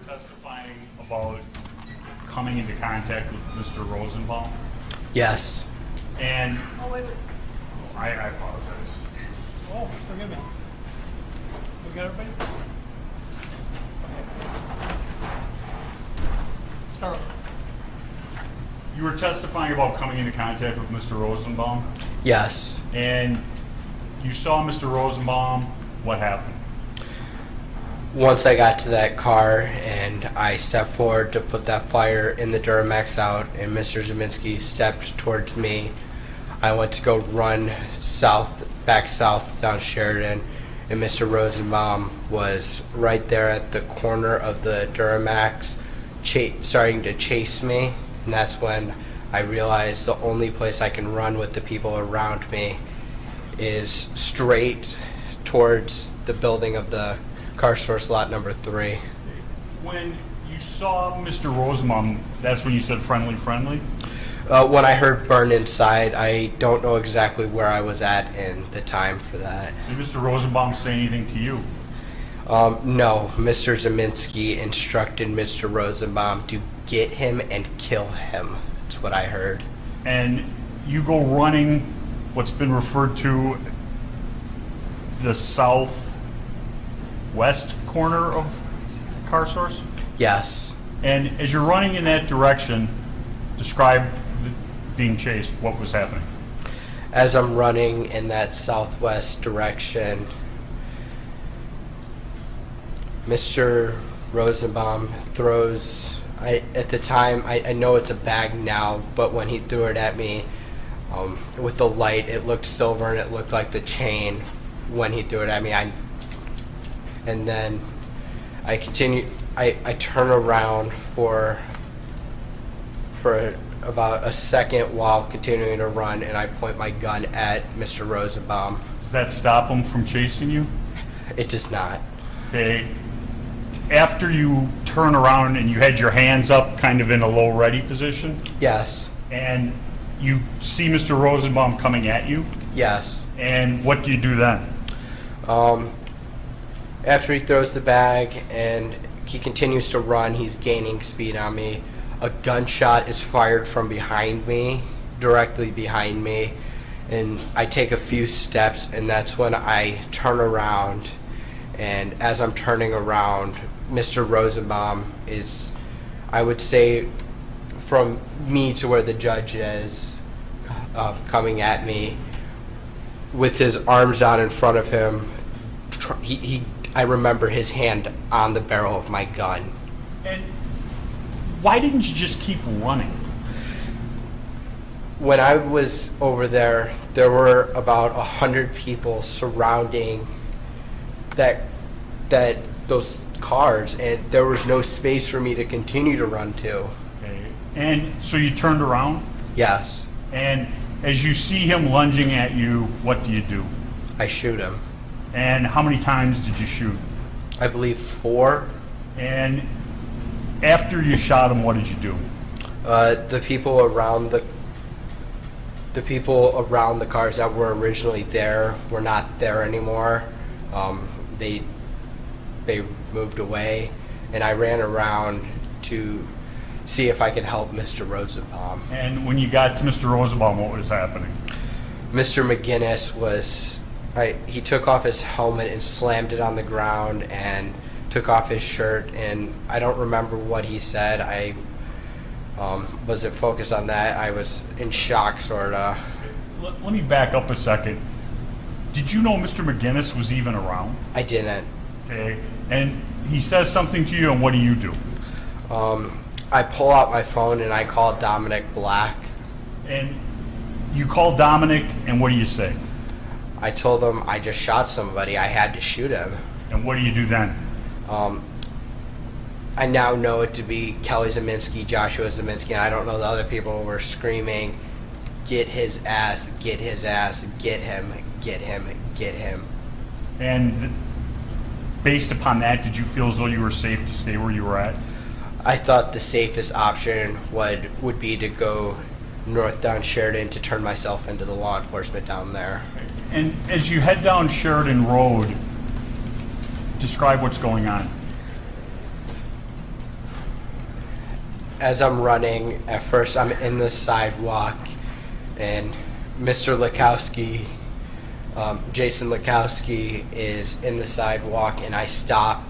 testifying about coming into contact with Mr. Rosenbaum, Yes. and Oh, wait. I apologize. Oh, forgive me. We got everybody? Okay. Start over. You were testifying about coming into contact with Mr. Rosenbaum, Yes. and you saw Mr. Rosenbaum. What happened? Once I got to that car and I stepped forward to put that fire in the Duramax out, and Mr. Zeminski stepped towards me, I went to go run back south down Sheridan, and Mr. Rosenbaum was right there at the corner of the Duramax, starting to chase me, and that's when I realized the only place I can run with the people around me is straight towards the building of the car source lot number 3. When you saw Mr. Rosenbaum, that's when you said friendly, friendly? When I heard burn inside, I don't know exactly where I was at in the time for that. Did Mr. Rosenbaum say anything to you? No, Mr. Zeminski instructed Mr. Rosenbaum to get him and kill him. That's what I heard. And you go running what's been referred to the southwest corner of car source? Yes. And as you're running in that direction, describe being chased. What was happening? As I'm running in that southwest direction, Mr. Rosenbaum throws, at the time, I know it's a bag now, but when he threw it at me, with the light, it looked silver and it looked like the chain when he threw it at me. And then I continue, I turn around for about a second while continuing to run, and I point my gun at Mr. Rosenbaum. Does that stop him from chasing you? It does not. Okay. After you turn around and you had your hands up kind of in a low ready position, Yes. and you see Mr. Rosenbaum coming at you, Yes. and what do you do then? After he throws the bag and he continues to run, he's gaining speed on me. A gunshot is fired from behind me, directly behind me, and I take a few steps, and that's when I turn around. And as I'm turning around, Mr. Rosenbaum is, I would say, from me to where the judge is, coming at me with his arms out in front of him. I remember his hand on the barrel of my gun. And why didn't you just keep running? When I was over there, there were about 100 people surrounding those cars, and there was no space for me to continue to run to. Okay. And so you turned around, Yes, and as you see him lunging at you, what do you do? I shoot him. And how many times did you shoot? I believe 4. And after you shot him, what did you do? The people around the cars that were originally there were not there anymore. They moved away, and I ran around to see if I could help Mr. Rosenbaum. And when you got to Mr. Rosenbaum, what was happening? Mr. McGinnis he took off his helmet and slammed it on the ground and took off his shirt, and I don't remember what he said. I wasn't focused on that. I was in shock, sorta. Let me back up a second. Did you know Mr. McGinnis was even around? I didn't. Okay. And he says something to you, and what do you do? I pull out my phone and I call Dominic Black. And you call Dominic, and what do you say? I told him I just shot somebody. I had to shoot him. And what do you do then? I now know it to be Kelly Zeminski, Joshua Zeminski, and I don't know the other people were screaming, "Get his ass, get his ass, get him, get him, get him." And based upon that, did you feel as though you were safe to stay where you were at? I thought the safest option would be to go north down Sheridan to turn myself into the law enforcement down there. And as you head down Sheridan Road, describe what's going on. as I'm running, at first I'm in the sidewalk, and Mr. Lukowski, Jason Lukowski, is in the sidewalk, and I stop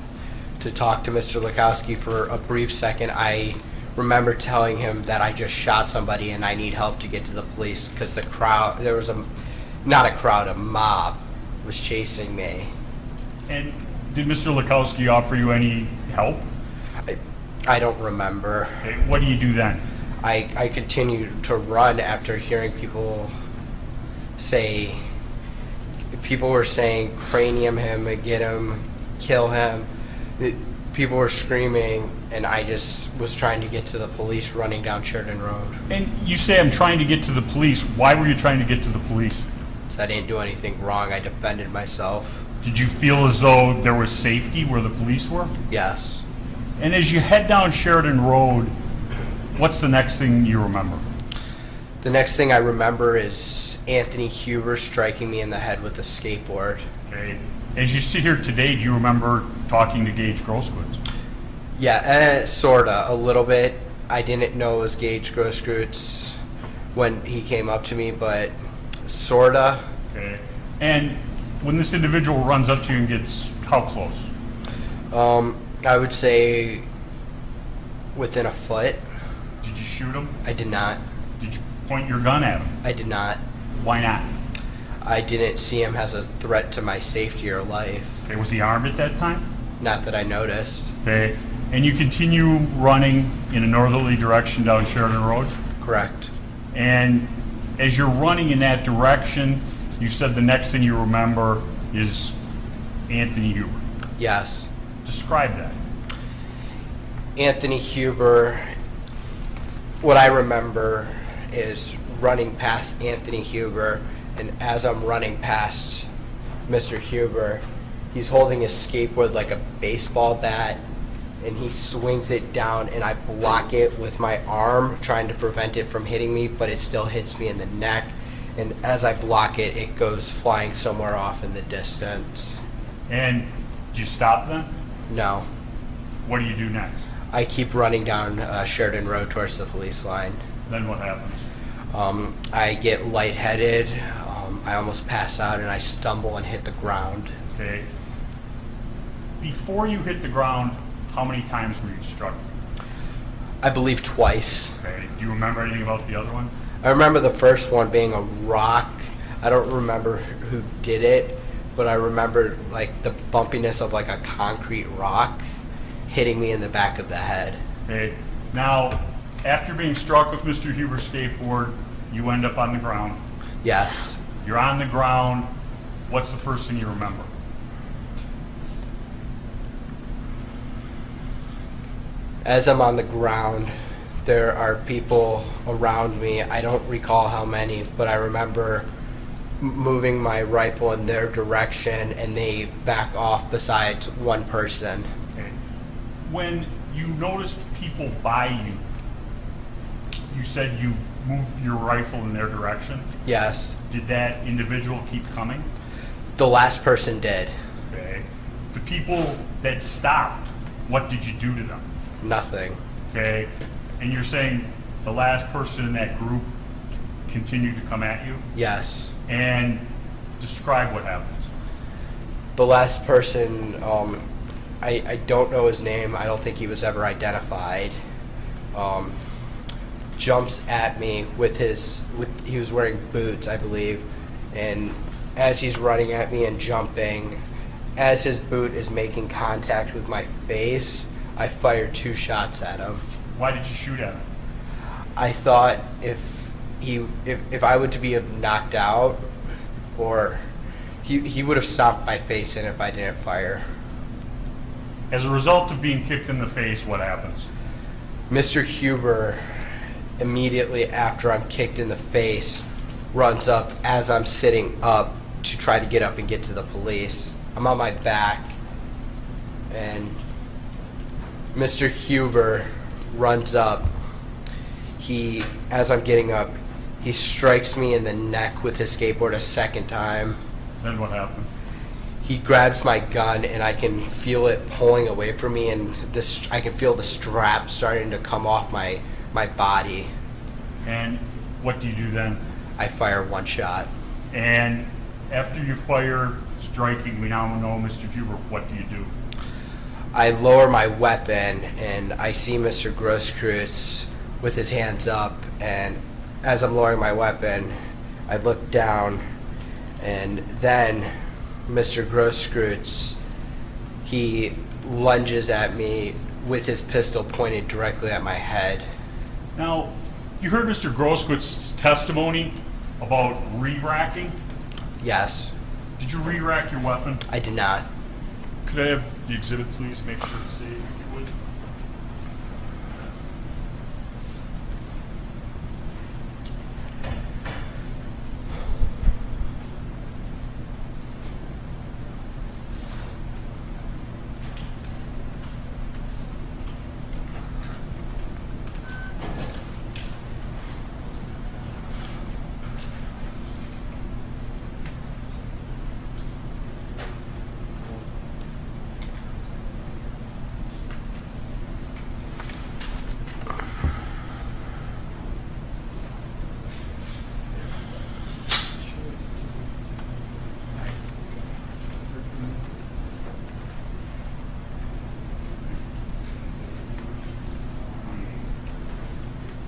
to talk to Mr. Lukowski for a brief second. I remember telling him that I just shot somebody and I need help to get to the police because the crowd, there was a mob was chasing me. And did Mr. Lukowski offer you any help? I don't remember. Okay, what do you do then? I continued to run after hearing people say, people were saying, cranium him, get him, kill him. People were screaming, and I just was trying to get to the police running down Sheridan Road. And you say, I'm trying to get to the police. Why were you trying to get to the police? So I didn't do anything wrong. I defended myself. Did you feel as though there was safety where the police were? Yes. And as you head down Sheridan Road, what's the next thing you remember? The next thing I remember is Anthony Huber striking me in the head with a skateboard. Okay. As you sit here today, do you remember talking to Gage Grosskreutz? Yeah, sorta, a little bit. I didn't know it was Gage Grosskreutz when he came up to me, but sorta. Okay. And when this individual runs up to you and gets how close? I would say within a foot. Did you shoot him? I did not. Did you point your gun at him? I did not. Why not? I didn't see him as a threat to my safety or life. Okay. Was he armed at that time? Not that I noticed. Okay. And you continue running in a northerly direction down Sheridan Road? Correct. And as you're running in that direction, you said the next thing you remember is Anthony Huber. Yes. Describe that. Anthony Huber, what I remember is running past Anthony Huber, and as I'm running past Mr. Huber, he's holding a skateboard like a baseball bat, and he swings it down, and I block it with my arm, trying to prevent it from hitting me, but it still hits me in the neck. And as I block it, it goes flying somewhere off in the distance. And do you stop then? No. What do you do next? I keep running down Sheridan Road towards the police line. Then what happens? I get lightheaded, I almost pass out, and I stumble and hit the ground. Okay. Before you hit the ground, how many times were you struck? I believe twice. Okay. Do you remember anything about the other one? I remember the first one being a rock. I don't remember who did it, but I remember like the bumpiness of like a concrete rock hitting me in the back of the head. Okay. Now, after being struck with Mr. Huber's skateboard, you end up on the ground. Yes. You're on the ground. What's the first thing you remember? As I'm on the ground, there are people around me. I don't recall how many, but I remember moving my rifle in their direction, and they back off besides one person. Okay. When you noticed people by you, you said you moved your rifle in their direction. Yes. Did that individual keep coming? The last person did. Okay. The people that stopped, what did you do to them? Nothing. Okay. And you're saying the last person in that group continued to come at you? Yes. And describe what happened. The last person, I don't know his name. I don't think he was ever identified. Jumps at me he was wearing boots, I believe, and as he's running at me and jumping, as his boot is making contact with my face, I fired 2 shots at him. Why did you shoot at him? I thought if I were to be knocked out, or he would have stomped my face in if I didn't fire. As a result of being kicked in the face, what happens? Mr. Huber, immediately after I'm kicked in the face, runs up as I'm sitting up to try to get up and get to the police. I'm on my back, and Mr. Huber runs up. As I'm getting up, he strikes me in the neck with his skateboard a second time. Then what happened? he grabs my gun, and I can feel it pulling away from me, and I can feel the strap starting to come off my body. And what do you do then? I fire one shot. And after you fire, striking, we now know Mr. Huber, what do you do? I lower my weapon, and I see Mr. Grosskreutz with his hands up, and as I'm lowering my weapon, I look down, and then Mr. Grosskreutz, he lunges at me with his pistol pointed directly at my head. Now, you heard Mr. Grosskreuz's testimony about re-racking. Yes, Did you re-rack your weapon? I did not. Could I have the exhibit, please? Make sure to see if you would.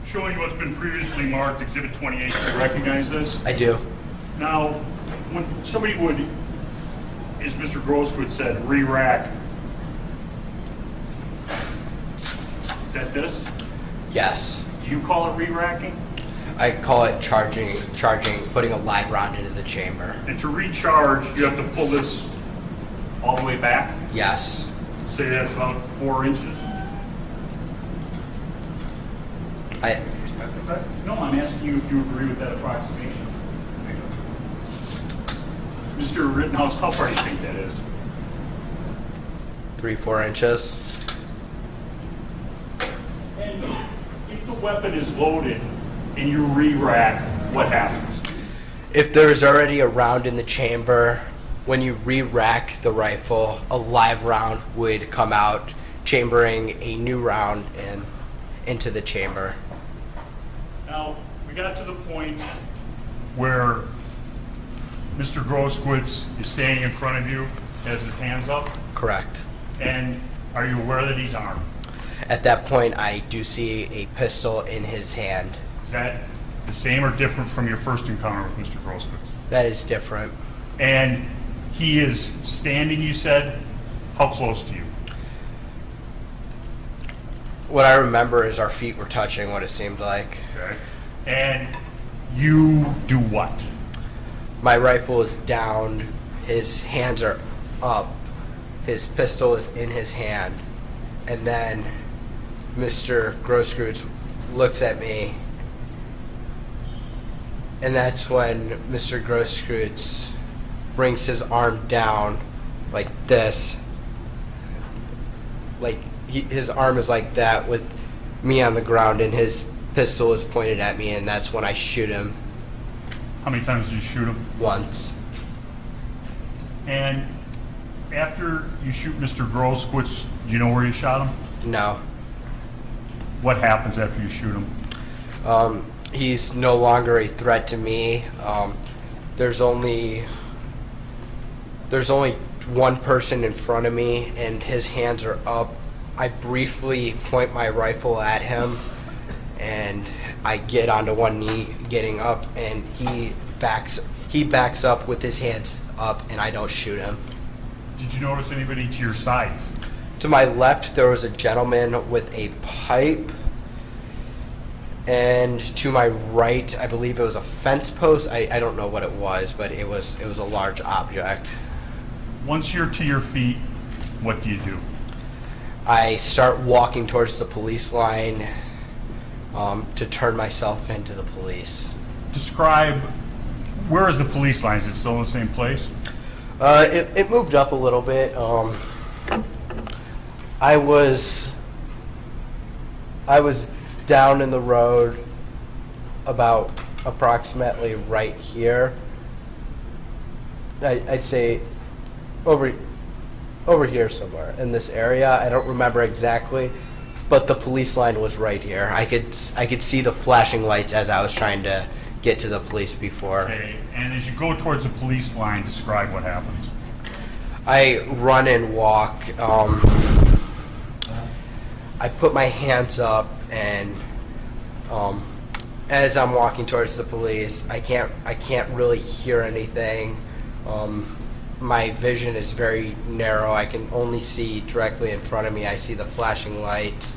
Showing you what's been previously marked, Exhibit 28. Do you recognize this? I do. Now, when somebody would, as Mr. Grosskreutz said, re-rack, is that this? Yes. Do you call it re-racking? I call it charging, putting a live round into the chamber. And to recharge, you have to pull this all the way back? Yes. Say that's about 4 inches? No, I'm asking you if you agree with that approximation. Mr. Rittenhouse, how far do you think that is? 3-4 inches. And if the weapon is loaded and you re-rack, what happens? If there's already a round in the chamber, when you re-rack the rifle, a live round would come out, chambering a new round into the chamber. Now, we got to the point where Mr. Grosskreutz is standing in front of you, has his hands up, Correct. and are you aware that he's armed? At that point, I do see a pistol in his hand. Is that the same or different from your first encounter with Mr. Grosskreutz? That is different. And he is standing, you said, how close to you? What I remember is our feet were touching, what it seemed like. Okay. And you do what? My rifle is down, his hands are up, his pistol is in his hand, and then Mr. Grosskreutz looks at me, and that's when Mr. Grosskreutz brings his arm down like this, like his arm is like that with me on the ground, and his pistol is pointed at me, and that's when I shoot him How many times did you shoot him? once. And after you shoot Mr. Grosskreutz, do you know where you shot him? No. What happens after you shoot him? He's no longer a threat to me. There's only one person in front of me, and his hands are up. I briefly point my rifle at him, and I get onto one knee, getting up, and he backs up with his hands up, and I don't shoot him. Did you notice anybody to your sides? To my left, there was a gentleman with a pipe, and to my right, I believe it was a fence post. I don't know what it was, but it was a large object. Once you're to your feet, what do you do? I start walking towards the police line to turn myself into the police. Describe, where is the police line? Is it still in the same place? It moved up a little bit. I was down in the road about approximately right here. I'd say over here somewhere in this area. I don't remember exactly, but the police line was right here. I could see the flashing lights as I was trying to get to the police before. Okay, and as you go towards the police line, describe what happens. I run and walk. I put my hands up, and as I'm walking towards the police, I can't really hear anything. My vision is very narrow. I can only see directly in front of me. I see the flashing lights.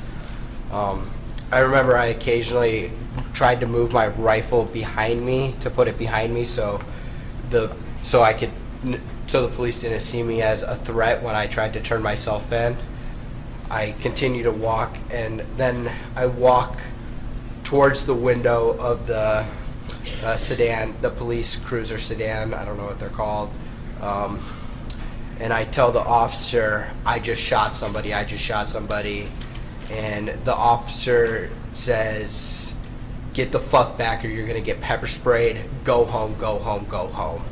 I remember I occasionally tried to move my rifle behind me to put it behind me so the police didn't see me as a threat when I tried to turn myself in. I continue to walk, and then I walk towards the window of the sedan, the police cruiser sedan. I don't know what they're called. And I tell the officer, I just shot somebody. And the officer says, "Get the fuck back or you're going to get pepper sprayed. Go home, go home, go home."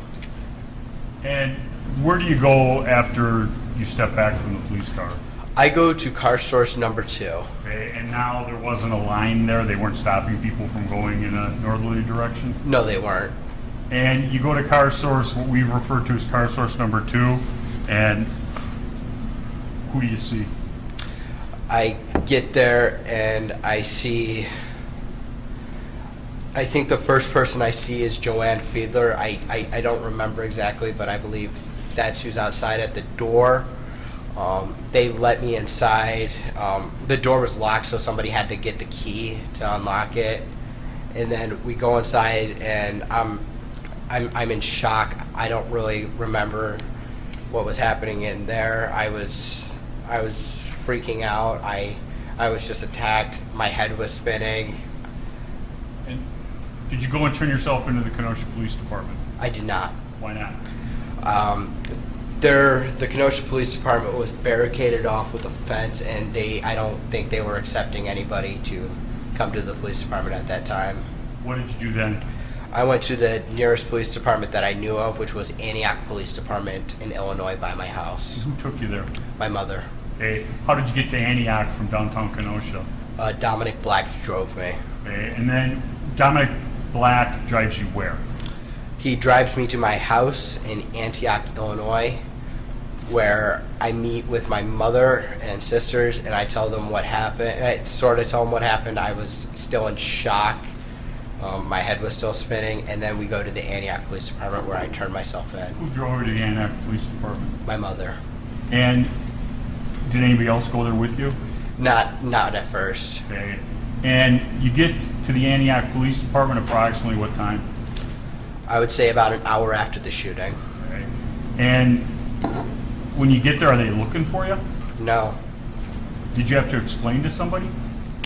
And where do you go after you step back from the police car? I go to car source number 2. Okay, and now there wasn't a line there? They weren't stopping people from going in a northerly direction? No, they weren't. And you go to car source, what we refer to as car source number 2, and who do you see? I get there and I think the first person I see is Joanne Fiedler. I don't remember exactly, but I believe that's who's outside at the door. They let me inside. The door was locked, so somebody had to get the key to unlock it. And then we go inside, and I'm in shock. I don't really remember what was happening in there. I was freaking out. I was just attacked. My head was spinning. And did you go and turn yourself into the Kenosha Police Department? I did not. Why not? The Kenosha Police Department was barricaded off with a fence, and I don't think they were accepting anybody to come to the police department at that time. What did you do then? I went to the nearest police department that I knew of, which was Antioch Police Department in Illinois by my house. Who took you there? My mother. Okay. How did you get to Antioch from downtown Kenosha? Dominic Black drove me. Okay. And then Dominic Black drives you where? He drives me to my house in Antioch, Illinois, where I meet with my mother and sisters, and I tell them what happened. I sort of tell them what happened. I was still in shock. My head was still spinning, and then we go to the Antioch Police Department where I turn myself in. Who drove you to the Antioch Police Department? My mother. And did anybody else go there with you? Not at first. Okay. And you get to the Antioch Police Department approximately what time? I would say about an hour after the shooting. Okay. And when you get there, are they looking for you? No. Did you have to explain to somebody?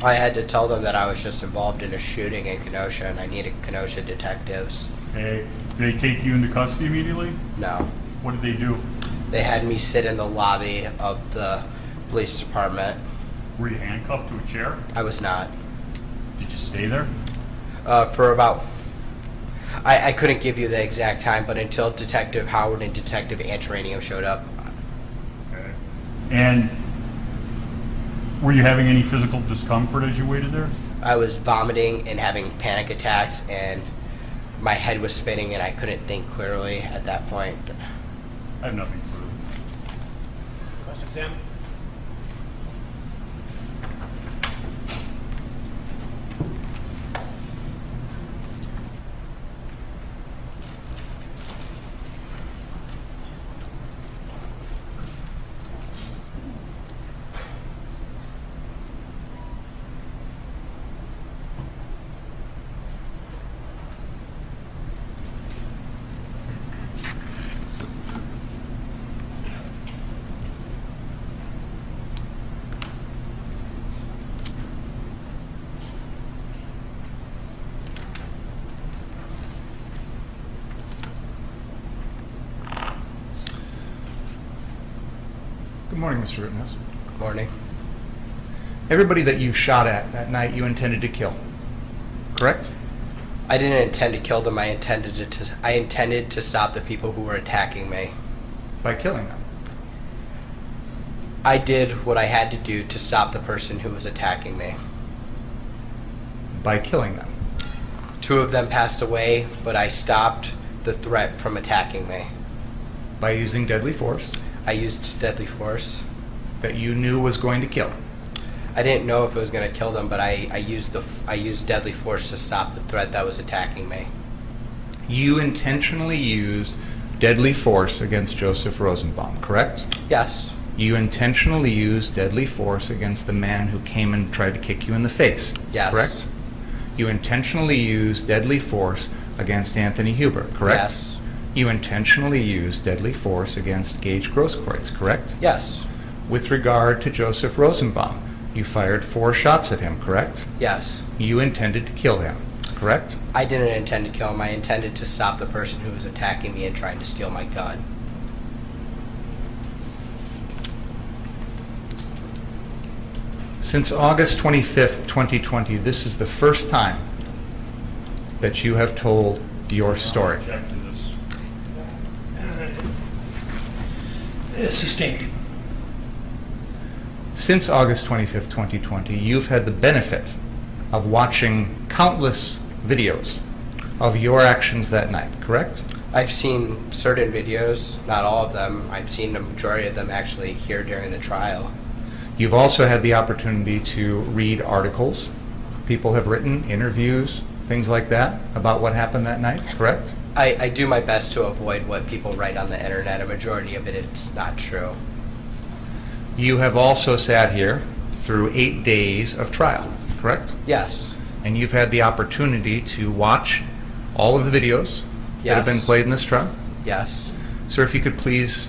I had to tell them that I was just involved in a shooting in Kenosha and I needed Kenosha detectives. Okay. Did they take you into custody immediately? No. What did they do? They had me sit in the lobby of the police department. Were you handcuffed to a chair? I was not. Did you stay there? For about... I couldn't give you the exact time, but until Detective Howard and Detective Antaranium showed up. Okay. And were you having any physical discomfort as you waited there? I was vomiting and having panic attacks, and my head was spinning, and I couldn't think clearly at that point. I have nothing further. Question, Tim? Good morning, Mr. Rittenhouse. Good morning. Everybody that you shot at that night you intended to kill, correct? I didn't intend to kill them. I intended to stop the people who were attacking me. By killing them. I did what I had to do to stop the person who was attacking me. By killing them. 2 of them passed away, but I stopped the threat from attacking me. By using deadly force I used deadly force. that you knew was going to kill. I didn't know if it was going to kill them, but I used deadly force to stop the threat that was attacking me. You intentionally used deadly force against Joseph Rosenbaum, correct? Yes. You intentionally used deadly force against the man who came and tried to kick you in the face, Yes. correct? You intentionally used deadly force against Anthony Huber, correct? Yes. You intentionally used deadly force against Gage Grosskreutz, correct? Yes. With regard to Joseph Rosenbaum, you fired 4 shots at him, correct? Yes. You intended to kill him, correct? I didn't intend to kill him. I intended to stop the person who was attacking me and trying to steal my gun. Since August 25th, 2020, this is the first time that you have told your story. Object to this. Sustained. Since August 25th, 2020, you've had the benefit of watching countless videos of your actions that night, correct? I've seen certain videos, not all of them. I've seen the majority of them actually here during the trial. You've also had the opportunity to read articles. People have written interviews, things like that, about what happened that night, correct? I do my best to avoid what people write on the internet. A majority of it's not true. You have also sat here through 8 days of trial, correct? Yes. And you've had the opportunity to watch all of the videos that have been Yes. played in this trial. Yes. Sir, if you could please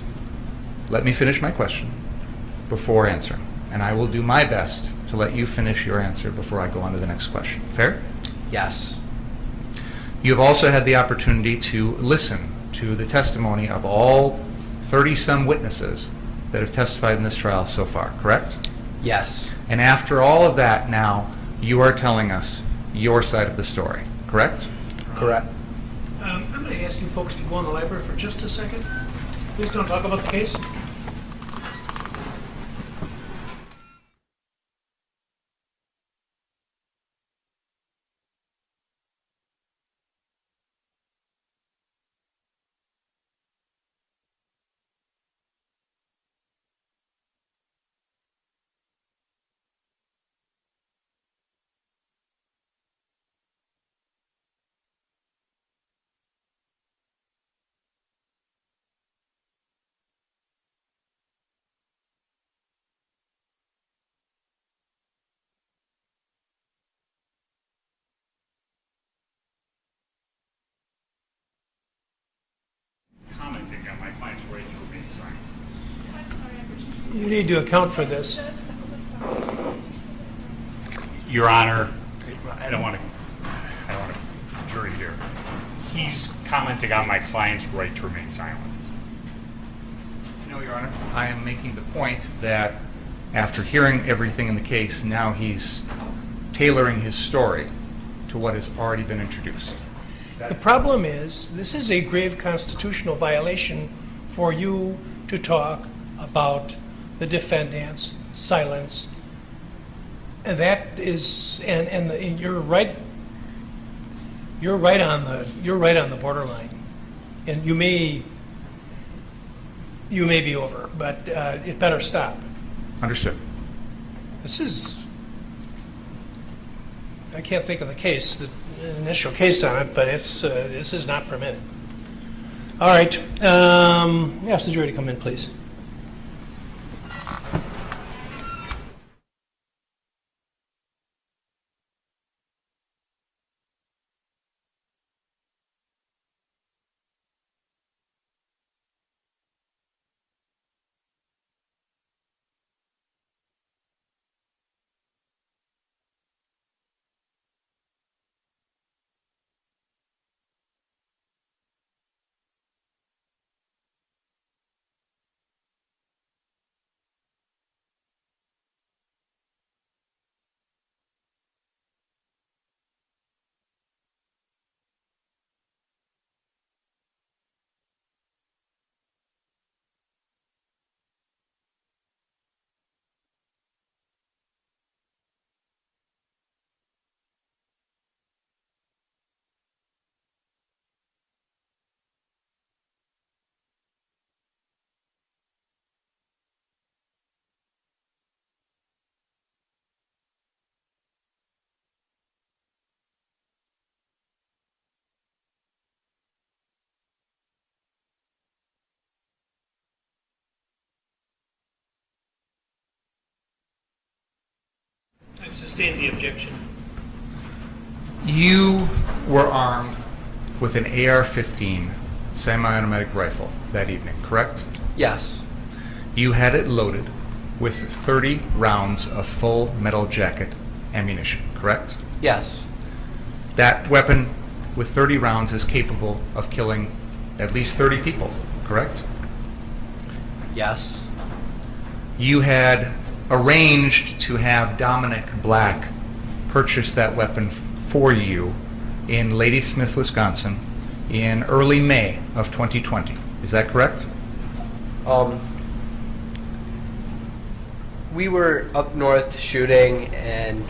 let me finish my question before answering. And I will do my best to let you finish your answer before I go on to the next question. Fair? Yes. You have also had the opportunity to listen to the testimony of all 30-some witnesses that have testified in this trial so far, correct? Yes. And after all of that, now you are telling us your side of the story, correct? Correct. I'm going to ask you folks to go in the library for just a second. Please don't talk about the case. Commenting on my client's right to remain silent. You need to account for this. Your Honor, I don't want to jury here. He's commenting on my client's right to remain silent. No, Your Honor. I am making the point that after hearing everything in the case, now he's tailoring his story to what has already been introduced. The problem is, this is a grave constitutional violation for you to talk about the defendant's silence. And that is, and you're right on the borderline. And you may be over, but it better stop. Understood. This is, I can't think of the case, the initial case on it, but this is not permitted. All right, ask the jury to come in, please. Sustain the objection. You were armed with an AR-15 semi-automatic rifle that evening, correct? Yes. You had it loaded with 30 rounds of full metal jacket ammunition, correct? Yes. That weapon with 30 rounds is capable of killing at least 30 people, correct? Yes. You had arranged to have Dominic Black purchase that weapon for you in Ladysmith, Wisconsin in early May of 2020. Is that correct? We were up north shooting and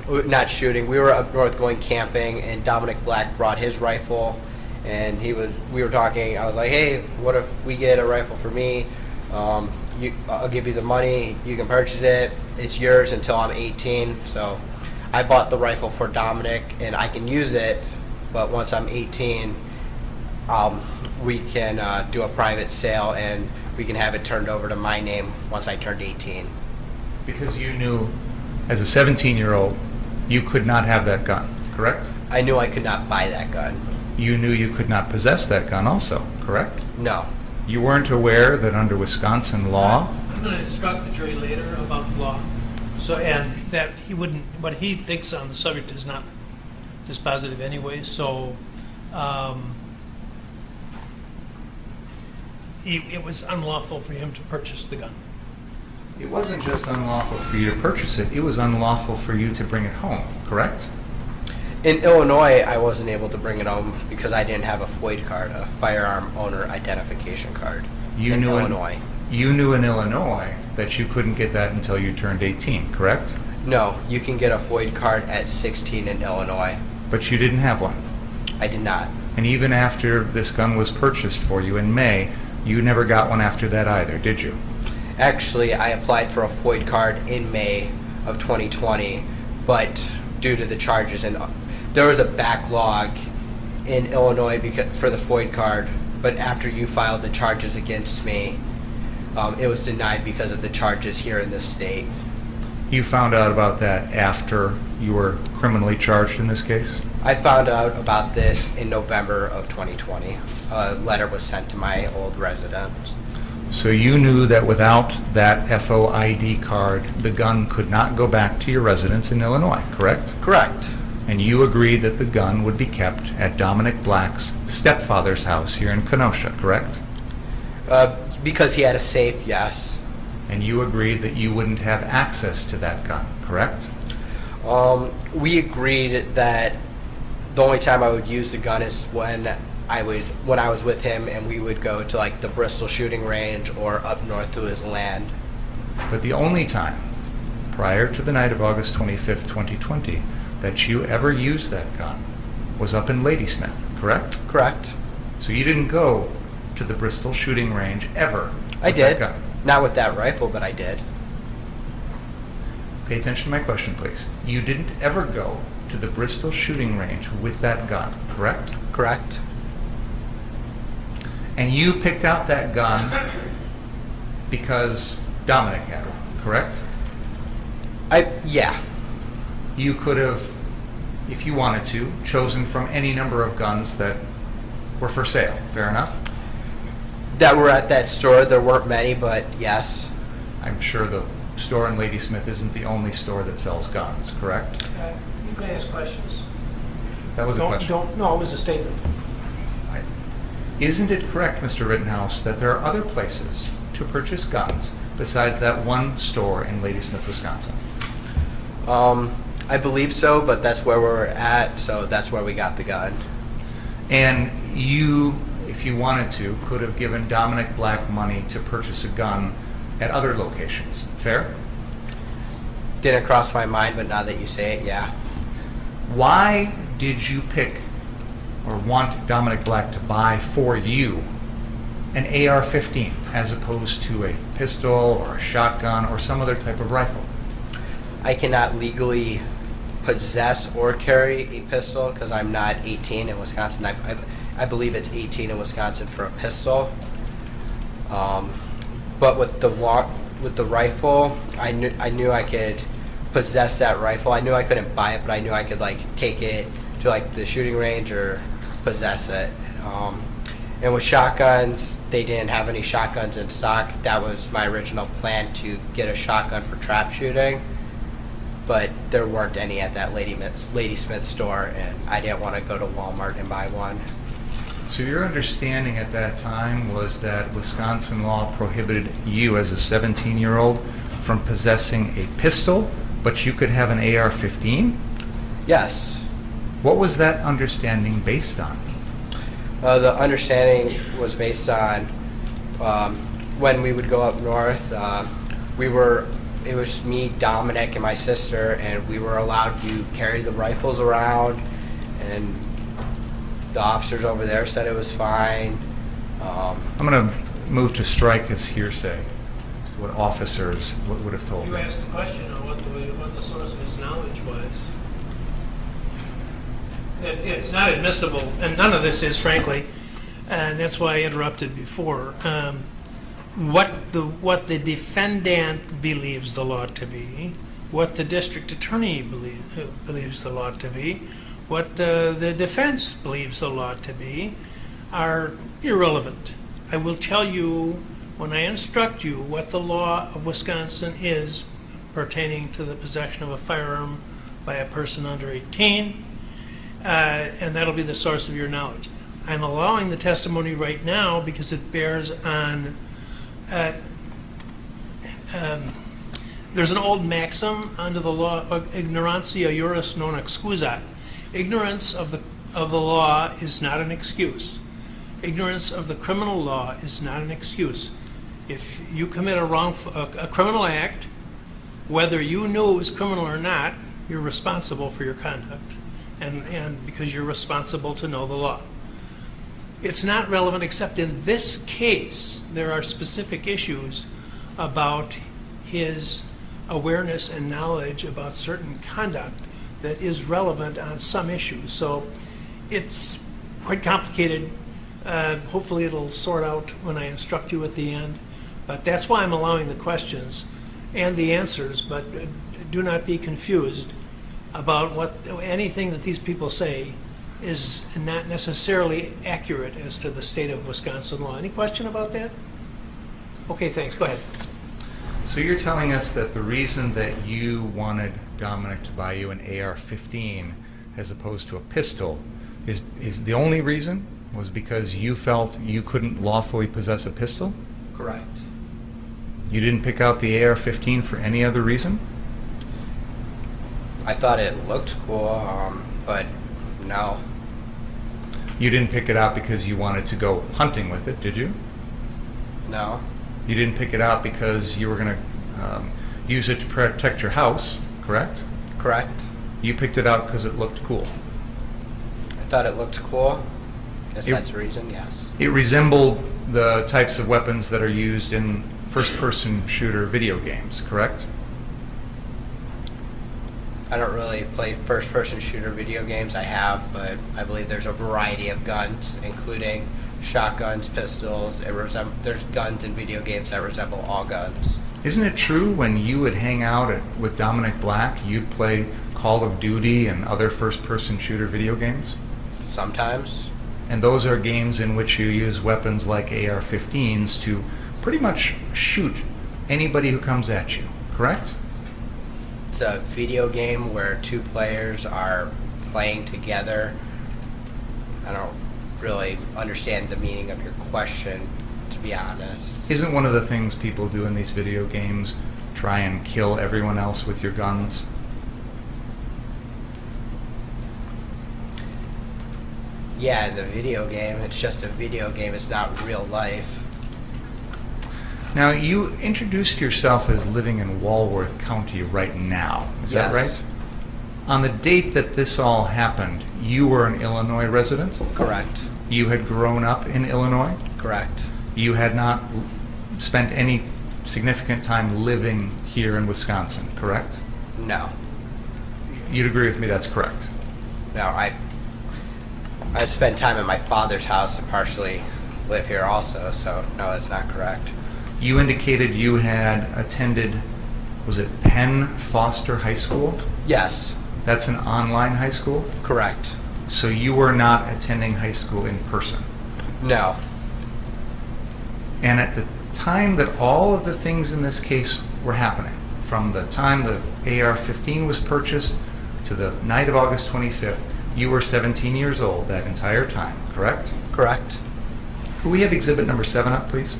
not shooting. We were up north going camping, and Dominic Black brought his rifle, and we were talking. I was like, "Hey, what if we get a rifle for me? I'll give you the money. You can purchase it. It's yours until I'm 18." So I bought the rifle for Dominic, and I can use it. But once I'm 18, we can do a private sale, and we can have it turned over to my name once I turned 18. Because you knew as a 17-year-old you could not have that gun, correct? I knew I could not buy that gun. You knew you could not possess that gun also, correct? No. You weren't aware that under Wisconsin law, I'm going to instruct the jury later about the law. So, and that he wouldn't, what he thinks on the subject is not dispositive anyway, so it was unlawful for him to purchase the gun. it wasn't just unlawful for you to purchase it, it was unlawful for you to bring it home, correct? In Illinois, I wasn't able to bring it home because I didn't have a FOID card, a firearm owner identification card. In Illinois. You knew in Illinois that you couldn't get that until you turned 18, correct? No, you can get a FOID card at 16 in Illinois. But you didn't have one. I did not. And even after this gun was purchased for you in May, you never got one after that either, did you? Actually, I applied for a FOID card in May of 2020, but due to the charges, and there was a backlog in Illinois for the FOID card, but after you filed the charges against me, it was denied because of the charges here in this state. You found out about that after you were criminally charged in this case? I found out about this in November of 2020. A letter was sent to my old residence. So you knew that without that FOID card, the gun could not go back to your residence in Illinois, correct? Correct. And you agreed that the gun would be kept at Dominic Black's stepfather's house here in Kenosha, correct? Because he had a safe, yes. And you agreed that you wouldn't have access to that gun, correct? We agreed that the only time I would use the gun is when I was with him and we would go to like the Bristol shooting range or up north to his land. But the only time prior to the night of August 25th, 2020, that you ever used that gun was up in Ladysmith, correct? Correct. So you didn't go to the Bristol shooting range ever I with did. that gun. Not with that rifle, but I did. Pay attention to my question, please. You didn't ever go to the Bristol shooting range with that gun, correct? Correct. And you picked out that gun because Dominic had one, correct? Yeah. You could have, if you wanted to, chosen from any number of guns that were for sale, fair enough? That were at that store. There weren't many, but yes. I'm sure the store in Ladysmith isn't the only store that sells guns, correct? You can ask questions. That was a question. No, it was a statement. Isn't it correct, Mr. Rittenhouse, that there are other places to purchase guns besides that one store in Ladysmith, Wisconsin? I believe so, but that's where we're at, so that's where we got the gun. And you, if you wanted to, could have given Dominic Black money to purchase a gun at other locations, fair? Didn't cross my mind, but now that you say it, yeah. Why did you pick or want Dominic Black to buy for you an AR-15 as opposed to a pistol or a shotgun or some other type of rifle? I cannot legally possess or carry a pistol because I'm not 18 in Wisconsin. I believe it's 18 in Wisconsin for a pistol. But with the rifle, I knew I could possess that rifle. I knew I couldn't buy it, but I knew I could like take it to like the shooting range or possess it. And with shotguns, they didn't have any shotguns in stock. That was my original plan, to get a shotgun for trap shooting, but there weren't any at that Lady Smith store, and I didn't want to go to Walmart and buy one. So your understanding at that time was that Wisconsin law prohibited you as a 17-year-old from possessing a pistol, but you could have an AR-15? Yes. What was that understanding based on? The understanding was based on when we would go up north, it was me, Dominic, and my sister, and we were allowed to carry the rifles around, and the officers over there said it was fine. I'm going to move to strike as hearsay as to what officers would have told You me. asked the question on what the source of his knowledge was. It's not admissible, and none of this is, frankly, and that's why I interrupted before. What the defendant believes the law to be, what the district attorney believes the law to be, what the defense believes the law to be, are irrelevant. I will tell you, when I instruct you, what the law of Wisconsin is pertaining to the possession of a firearm by a person under 18, and that'll be the source of your knowledge. I'm allowing the testimony right now because it bears on, there's an old maxim under the law, ignorantia juris non excusat. Ignorance of the law is not an excuse. Ignorance of the criminal law is not an excuse. If you commit a criminal act, whether you knew it was criminal or not, you're responsible for your conduct, and because you're responsible to know the law. It's not relevant, except in this case, there are specific issues about his awareness and knowledge about certain conduct that is relevant on some issues. So it's quite complicated. Hopefully it'll sort out when I instruct you at the end. But that's why I'm allowing the questions and the answers, but do not be confused about anything that these people say is not necessarily accurate as to the state of Wisconsin law. Any question about that? Okay, thanks. Go ahead. So you're telling us that the reason that you wanted Dominic to buy you an AR-15 as opposed to a pistol is the only reason was because you felt you couldn't lawfully possess a pistol? Correct. You didn't pick out the AR-15 for any other reason? I thought it looked cool, but no. You didn't pick it out because you wanted to go hunting with it, did you? No. You didn't pick it out because you were going to use it to protect your house, correct? Correct. You picked it out because it looked cool. I thought it looked cool. Guess that's the reason, yes. It resembled the types of weapons that are used in first-person shooter video games, correct? I don't really play first-person shooter video games. I have, but I believe there's a variety of guns, including shotguns, pistols. There's guns in video games that resemble all guns. Isn't it true when you would hang out with Dominic Black, you'd play Call of Duty and other first-person shooter video games? Sometimes. And those are games in which you use weapons like AR-15s to pretty much shoot anybody who comes at you, correct? It's a video game where two players are playing together. I don't really understand the meaning of your question, to be honest. Isn't one of the things people do in these video games try and kill everyone else with your guns? Yeah, in the video game, it's just a video game. It's not real life. Now, you introduced yourself as living in Walworth County right now. Is that right? On the date that this all happened, you were an Illinois resident? Correct. You had grown up in Illinois? Correct. You had not spent any significant time living here in Wisconsin, correct? No. You'd agree with me that's correct? No, I'd spent time at my father's house and partially live here also, so no, that's not correct. You indicated you had attended Was it Penn Foster High School? Yes, That's an online high school? correct. So you were not attending high school in person? No, And at the time that all of the things in this case were happening, from the time the AR-15 was purchased to the night of August 25th, you were 17 years old that entire time, correct? correct. Could we have exhibit number 7 up, please?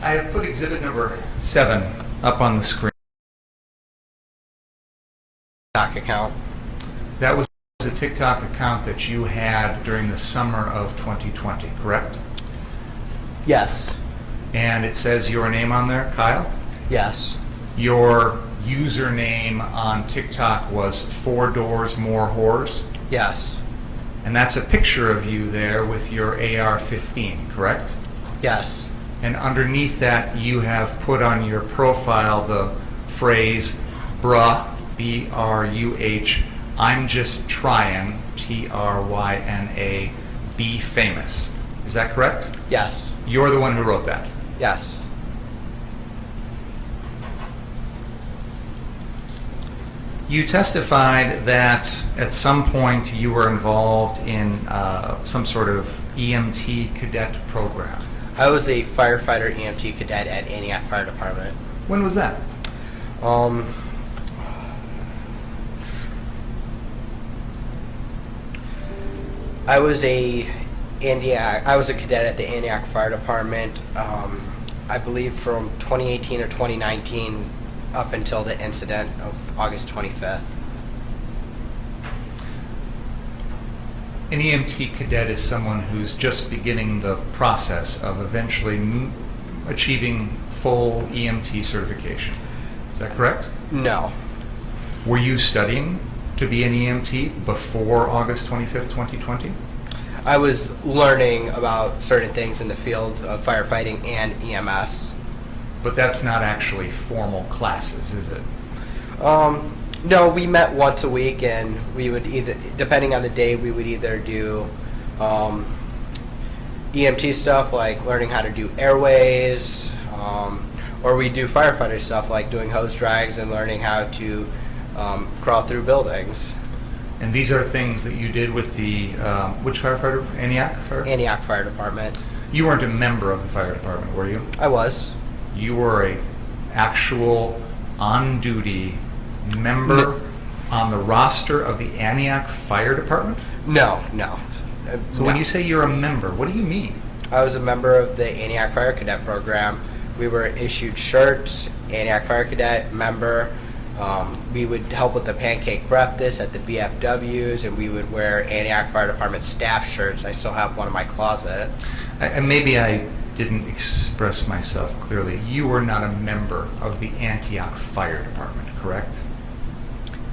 I have put exhibit number 7 up on the screen. TikTok account. That was a TikTok account that you had during the summer of 2020, correct? Yes, And it says your name on there, Kyle? yes, Your username on TikTok was 4 Doors More Whores, yes, and that's a picture of you there with your AR-15, correct? yes, And underneath that, you have put on your profile the phrase bruh, B-R-U-H, I'm just trying, T-R-Y-N-A, be famous. Is that correct? yes, You're the one who wrote that. yes. You testified that at some point you were involved in some sort of EMT cadet program. I was a firefighter EMT cadet at Antioch Fire Department. When was that? I was a cadet at the Antioch Fire Department. I believe from 2018 or 2019 up until the incident of August 25th. An EMT cadet is someone who's just beginning the process of eventually achieving full EMT certification. Is that correct? No, Were you studying to be an EMT before August 25th, 2020? I was learning about certain things in the field of firefighting and EMS. But that's not actually formal classes, is it? No, we met once a week, and we would either, depending on the day, we would either do EMT stuff like learning how to do airways, or we do firefighter stuff like doing hose drags and learning how to crawl through buildings. And these are things that you did with the, which firefighter? Antioch Fire? Antioch Fire Department. You weren't a member of the fire department, were you? I was. You were a actual on-duty member on the roster of the Antioch Fire Department? No. So when you say you're a member, what do you mean? I was a member of the Antioch Fire Cadet Program. We were issued shirts, Antioch Fire Cadet member. We would help with the pancake breakfast at the VFWs, and we would wear Antioch Fire Department staff shirts. I still have one in my closet. And maybe I didn't express myself clearly. You were not a member of the Antioch Fire Department, correct?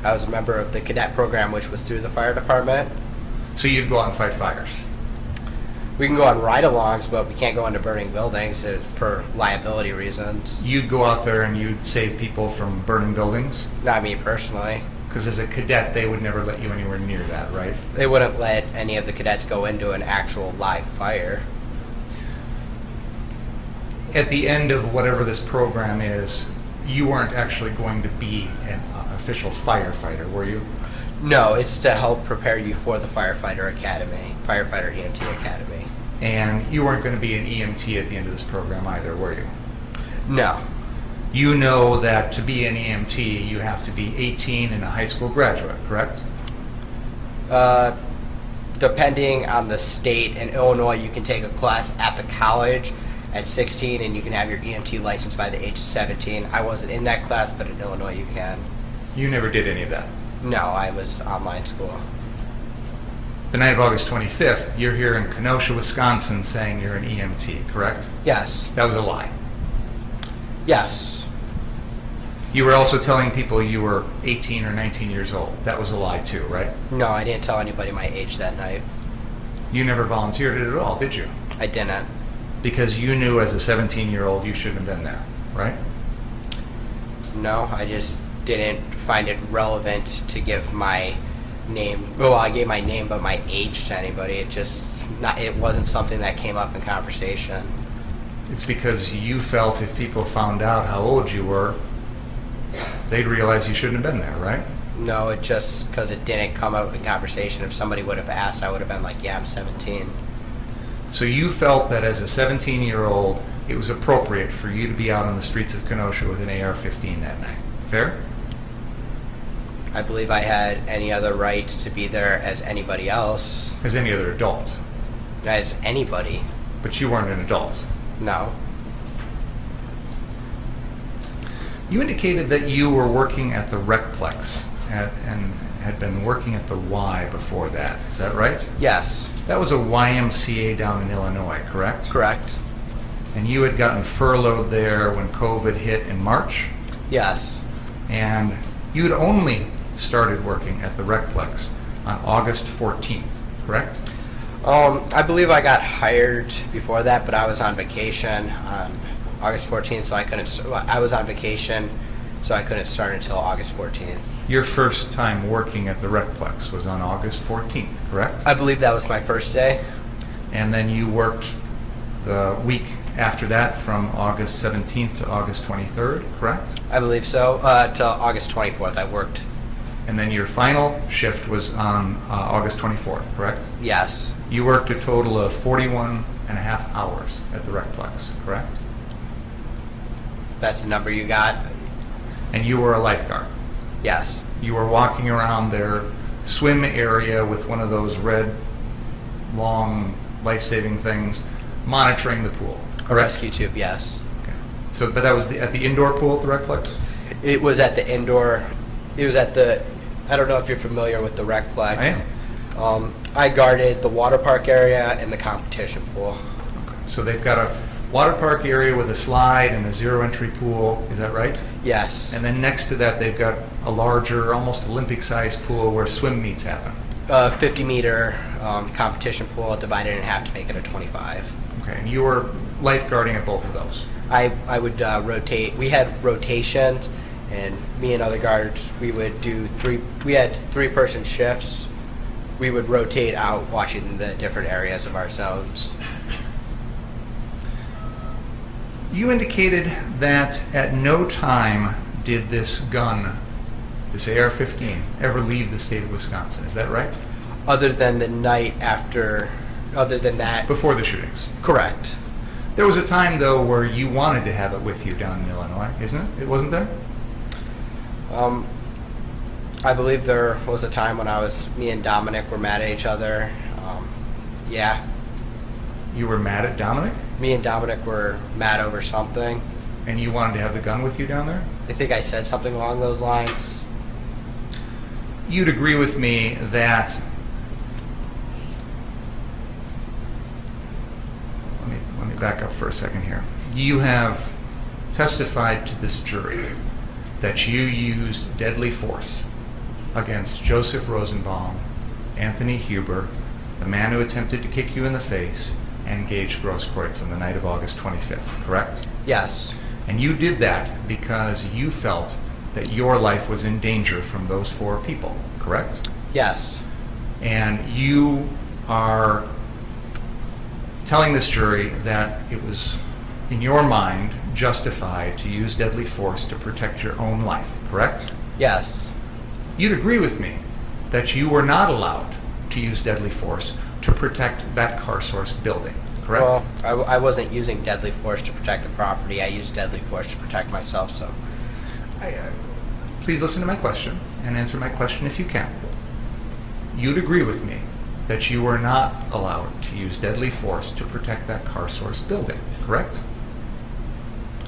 I was a member of the cadet program, which was through the fire department. So you'd go out and fight fires. We can go on ride-alongs, but we can't go into burning buildings for liability reasons. You'd go out there and you'd save people from burning buildings? Not me personally. Because as a cadet, they would never let you anywhere near that, right? They wouldn't let any of the cadets go into an actual live fire. At the end of whatever this program is, you weren't actually going to be an official firefighter, were you? No, it's to help prepare you for the firefighter academy, firefighter EMT academy. And you weren't going to be an EMT at the end of this program either, were you? No. You know that to be an EMT, you have to be 18 and a high school graduate, correct? Depending on the state, in Illinois, you can take a class at the college at 16, and you can have your EMT license by the age of 17. I wasn't in that class, but in Illinois, you can. You never did any of that. No, I was online school. The night of August 25th, you're here in Kenosha, Wisconsin, saying you're an EMT, correct? Yes. That was a lie. Yes. You were also telling people you were 18 or 19 years old. That was a lie too, right? No, I didn't tell anybody my age that night. You never volunteered it at all, did you? I didn't. Because you knew as a 17-year-old you shouldn't have been there, right? No, I just didn't find it relevant to give my name. Well, I gave my name, but my age to anybody. It wasn't something that came up in conversation. It's because you felt if people found out how old you were, they'd realize you shouldn't have been there, right? No, it just because it didn't come up in conversation. If somebody would have asked, I would have been like, yeah, I'm 17. So you felt that as a 17-year-old, it was appropriate for you to be out on the streets of Kenosha with an AR-15 that night. Fair? I believe I had any other right to be there as anybody else, As any other adult. as anybody. But you weren't an adult. No. You indicated that you were working at the Recplex and had been working at the Y before that. Is that right? Yes. That was a YMCA down in Illinois, correct? Correct. And you had gotten furloughed there when COVID hit in March, Yes. and you had only started working at the Recplex on August 14th, correct? I believe I got hired before that, but I was on vacation on August 14th, so I couldn't. I was on vacation, so I couldn't start until August 14th. Your first time working at the Recplex was on August 14th, correct? I believe that was my first day. And then you worked the week after that from August 17th to August 23rd, correct? I believe so. Till August 24th, I worked. And then your final shift was on August 24th, correct? Yes. You worked a total of 41 and a half hours at the Recplex, correct? That's the number you got. And you were a lifeguard. Yes. You were walking around their swim area with one of those red, long, life-saving things, monitoring the pool. A correct? rescue tube. Yes. Okay. So, but that was at the indoor pool at the Recplex? It was at the indoor. It was at the. I don't know if you're familiar with the Recplex. I am. I guarded the water park area and the competition pool. Okay. So they've got a water park area with a slide and a zero-entry pool, is that right? Yes. And then next to that, they've got a larger, almost Olympic-sized pool where swim meets happen. 50-meter competition pool divided in half to make it a 25. Okay, and you were lifeguarding at both of those? I would rotate. We had rotations, and me and other guards, we would do we had three-person shifts. We would rotate out watching the different areas of our zones. You indicated that at no time did this gun, this AR-15, ever leave the state of Wisconsin. Is that right? Other than the night after, other than that. Before the shootings. Correct. There was a time, though, where you wanted to have it with you down in Illinois, isn't it? It wasn't there? I believe there was a time when me and Dominic were mad at each other. Yeah. You were mad at Dominic? Me and Dominic were mad over something. And you wanted to have the gun with you down there? I think I said something along those lines. You'd agree with me that let me back up for a second here. You have testified to this jury that you used deadly force against Joseph Rosenbaum, Anthony Huber, the man who attempted to kick you in the face, and Gage Grosskreutz on the night of August 25th, correct? Yes. And you did that because you felt that your life was in danger from those four people, correct? Yes. And you are telling this jury that it was, in your mind, justified to use deadly force to protect your own life, correct? Yes. You'd agree with me that you were not allowed to use deadly force to protect that CarSource building, correct? Well, I wasn't using deadly force to protect the property. I used deadly force to protect myself, so. Please listen to my question and answer my question if you can. You'd agree with me that you were not allowed to use deadly force to protect that CarSource building, correct?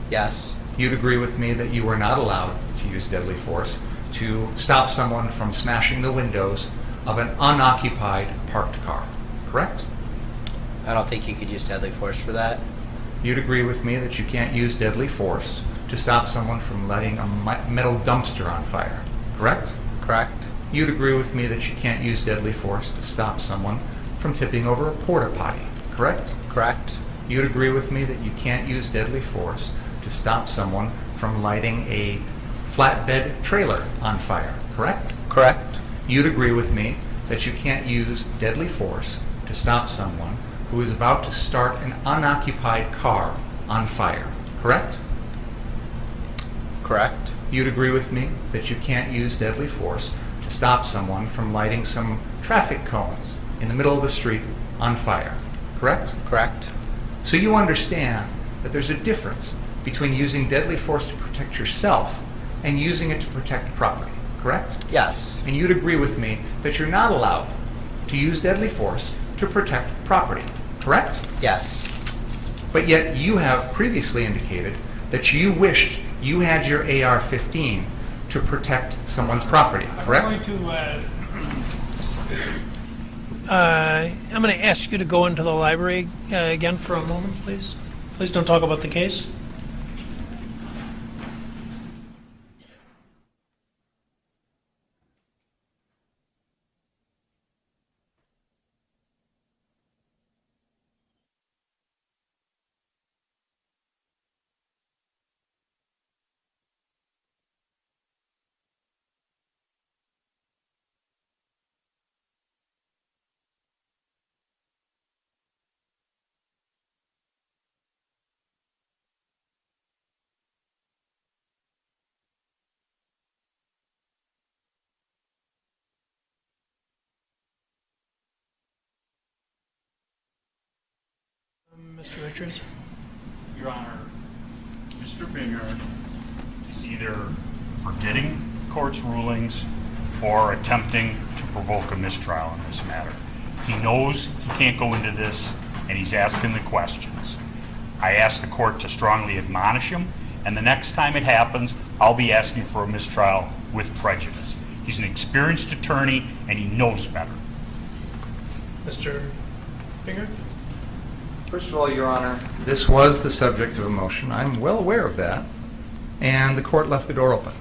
Yes. you'd agree with me that you were not allowed to use deadly force to stop someone from smashing the windows of an unoccupied parked car, correct? I don't think you could use deadly force for that. You'd agree with me that you can't use deadly force to stop someone from lighting a metal dumpster on fire, correct? Correct? You'd agree with me that you can't use deadly force to stop someone from tipping over a porta potty, correct? Correct? You'd agree with me that you can't use deadly force to stop someone from lighting a flatbed trailer on fire, correct? Correct? You'd agree with me that you can't use deadly force to stop someone who is about to start an unoccupied car on fire, correct? Correct? You'd agree with me that you can't use deadly force to stop someone from lighting some traffic cones in the middle of the street on fire, correct? Correct? So you understand that there's a difference between using deadly force to protect yourself and using it to protect property, correct? Yes. And you'd agree with me that you're not allowed to use deadly force to protect property, correct? Yes. But yet you have previously indicated that you wished you had your AR-15 to protect someone's property, correct? I'm going to ask you to go into the library again for a moment, please. Please don't talk about the case. Mr. Richards? Your Honor, Mr. Binger is either forgetting the court's rulings or attempting to provoke a mistrial in this matter. He knows he can't go into this, and he's asking the questions. I asked the court to strongly admonish him, and the next time it happens, I'll be asking for a mistrial with prejudice. He's an experienced attorney, and he knows better. Mr. Binger? First of all, Your Honor, this was the subject of a motion. I'm well aware of that. And the court left the door open.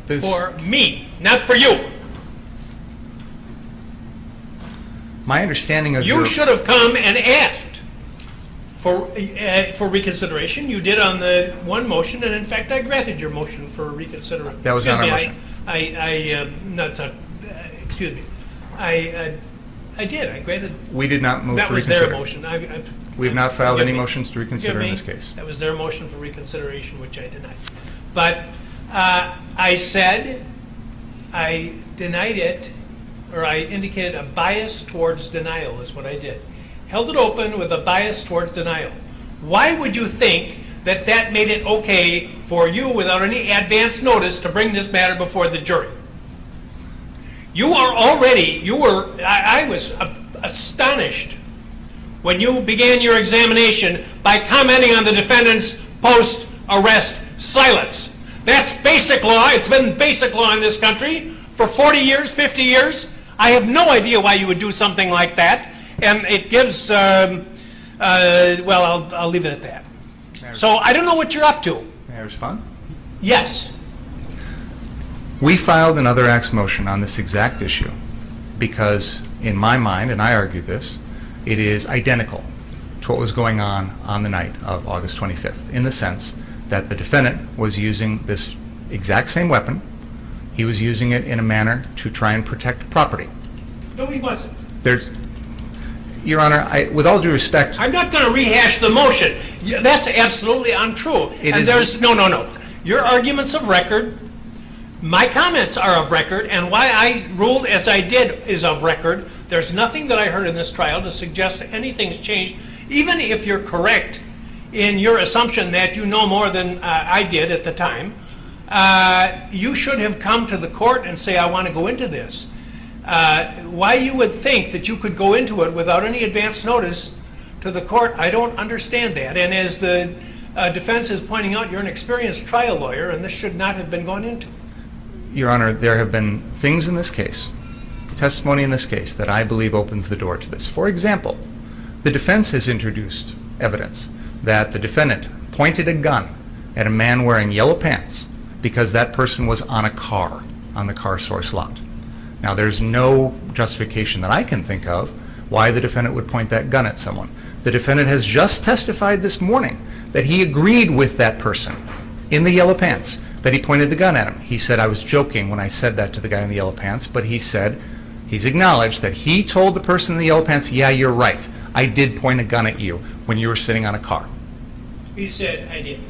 For me, not for you. My understanding of You should have come and asked for reconsideration. You did on the one motion, and in fact, I granted your motion for reconsideration. That was not our motion. Excuse me. I did. I granted. We did not move That to was reconsider. their motion. We have not filed forgive any me. motions to reconsider Forgive in me. this case. That was their motion for reconsideration, which I denied. But I said I denied it, or I indicated a bias towards denial is what I did. Held it open with a bias towards denial. Why would you think that that made it okay for you, without any advance notice, to bring this matter before the jury? I was astonished when you began your examination by commenting on the defendant's post-arrest silence. That's basic law. It's been basic law in this country for 40 years, 50 years. I have no idea why you would do something like that. And it gives, well, I'll leave it at that. So I don't know what you're up to. May I respond? Yes. We filed an other acts motion on this exact issue because, in my mind, and I argued this, it is identical to what was going on the night of August 25th, in the sense that the defendant was using this exact same weapon. He was using it in a manner to try and protect property. No, he wasn't. Your Honor, with all due respect... I'm not going to rehash the motion. That's absolutely untrue. No. Your arguments of record, my comments are of record, and why I ruled as I did is of record. There's nothing that I heard in this trial to suggest anything's changed, even if you're correct in your assumption that you know more than I did at the time. You should have come to the court and say, I want to go into this. Why you would think that you could go into it without any advance notice to the court, I don't understand that. And as the Defense is pointing out you're an experienced trial lawyer, and this should not have been gone into. Your Honor, there have been things in this case, testimony in this case, that I believe opens the door to this. For example, the defense has introduced evidence that the defendant pointed a gun at a man wearing yellow pants because that person was on a car on the car source lot. Now, there's no justification that I can think of why the defendant would point that gun at someone. The defendant has just testified this morning that he agreed with that person in the yellow pants, that he pointed the gun at him. He said, I was joking when I said that to the guy in the yellow pants, but he said, he's acknowledged that he told the person in the yellow pants, yeah, you're right, I did point a gun at you when you were sitting on a car. He said, I did.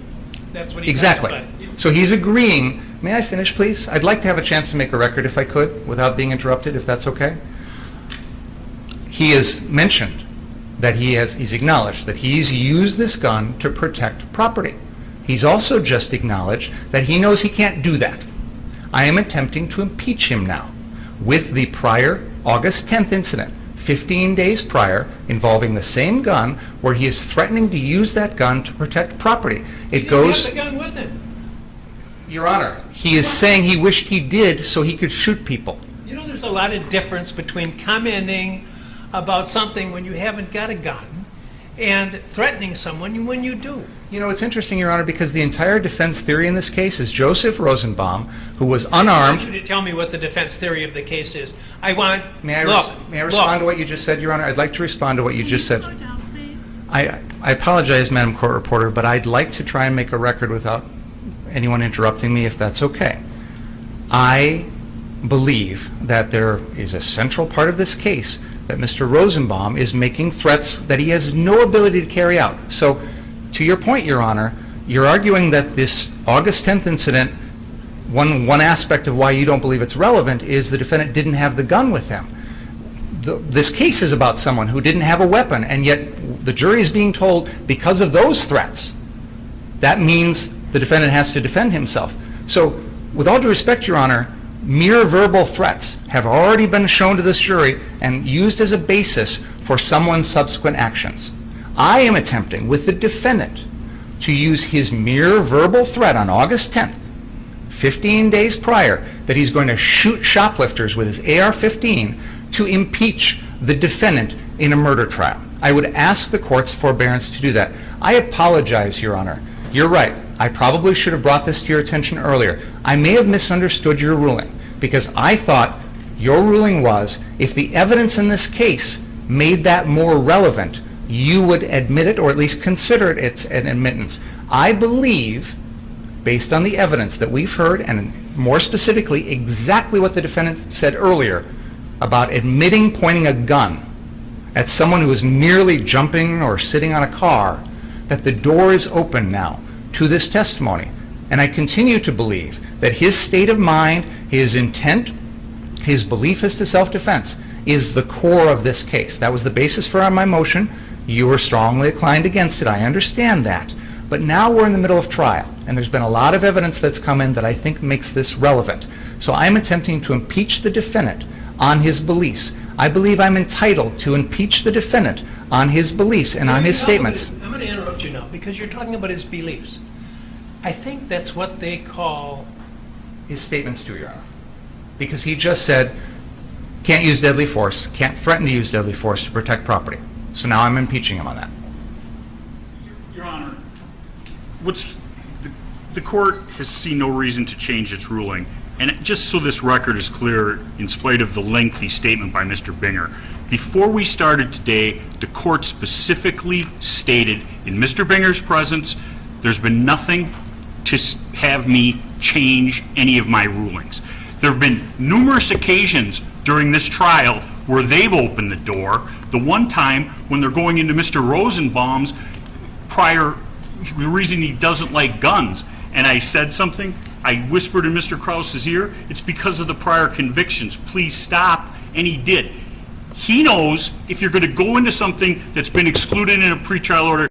That's what he Exactly. testified. So he's agreeing. May I finish, please? I'd like to have a chance to make a record if I could, without being interrupted, if that's okay. He has mentioned that he's acknowledged that he's used this gun to protect property. He's also just acknowledged that he knows he can't do that. I am attempting to impeach him now with the prior August 10th incident, 15 days prior, involving the same gun, where he is threatening to use that gun to protect property. He didn't have the gun with him. Your Honor, he is saying he wished he did so he could shoot people. You know, there's a lot of difference between commenting about something when you haven't got a gun and threatening someone when you do. You know, it's interesting, Your Honor, because the entire defense theory in this case is Joseph Rosenbaum, who was I unarmed. want you to tell me what the defense theory of the case is. I want, May I look, respond to what you just said, Your Honor? I'd like to respond to what you just said. Slow down, please. I apologize, Madam Court Reporter, but I'd like to try and make a record without anyone interrupting me, if that's okay. I believe that there is a central part of this case that Mr. Rosenbaum is making threats that he has no ability to carry out. So, to your point, Your Honor, you're arguing that this August 10th incident, one aspect of why you don't believe it's relevant is the defendant didn't have the gun with him. This case is about someone who didn't have a weapon, and yet the jury is being told, because of those threats, that means the defendant has to defend himself. So, with all due respect, Your Honor, mere verbal threats have already been shown to this jury and used as a basis for someone's subsequent actions. I am attempting, with the defendant, to use his mere verbal threat on August 10th, 15 days prior, that he's going to shoot shoplifters with his AR-15 to impeach the defendant in a murder trial. I would ask the court's forbearance to do that. I apologize, Your Honor. You're right. I probably should have brought this to your attention earlier. I may have misunderstood your ruling, because I thought your ruling was, if the evidence in this case made that more relevant, you would admit it, or at least consider it an admittance. I believe, based on the evidence that we've heard, and more specifically, exactly what the defendant said earlier about admitting pointing a gun at someone who is merely jumping or sitting on a car, that the door is open now to this testimony. And I continue to believe that his state of mind, his intent, his belief as to self-defense is the core of this case. That was the basis for my motion. You were strongly inclined against it. I understand that. But now we're in the middle of trial, and there's been a lot of evidence that's come in that I think makes this relevant. So I'm attempting to impeach the defendant on his beliefs. I believe I'm entitled to impeach the defendant on his beliefs and on his statements. I'm going to interrupt you now, because you're talking about his beliefs. I think that's what they call... His statements too, Your Honor. Because he just said, can't use deadly force, can't threaten to use deadly force to protect property. So now I'm impeaching him on that. Your Honor, the court has seen no reason to change its ruling. And just so this record is clear, in spite of the lengthy statement by Mr. Binger, before we started today, the court specifically stated in Mr. Binger's presence, there's been nothing to have me change any of my rulings. There have been numerous occasions during this trial where they've opened the door. The one time when they're going into Mr. Rosenbaum's prior, the reason he doesn't like guns, and I said something, I whispered in Mr. Krause's ear, it's because of the prior convictions. Please stop. And he did. He knows if you're going to go into something that's been excluded in a pretrial order,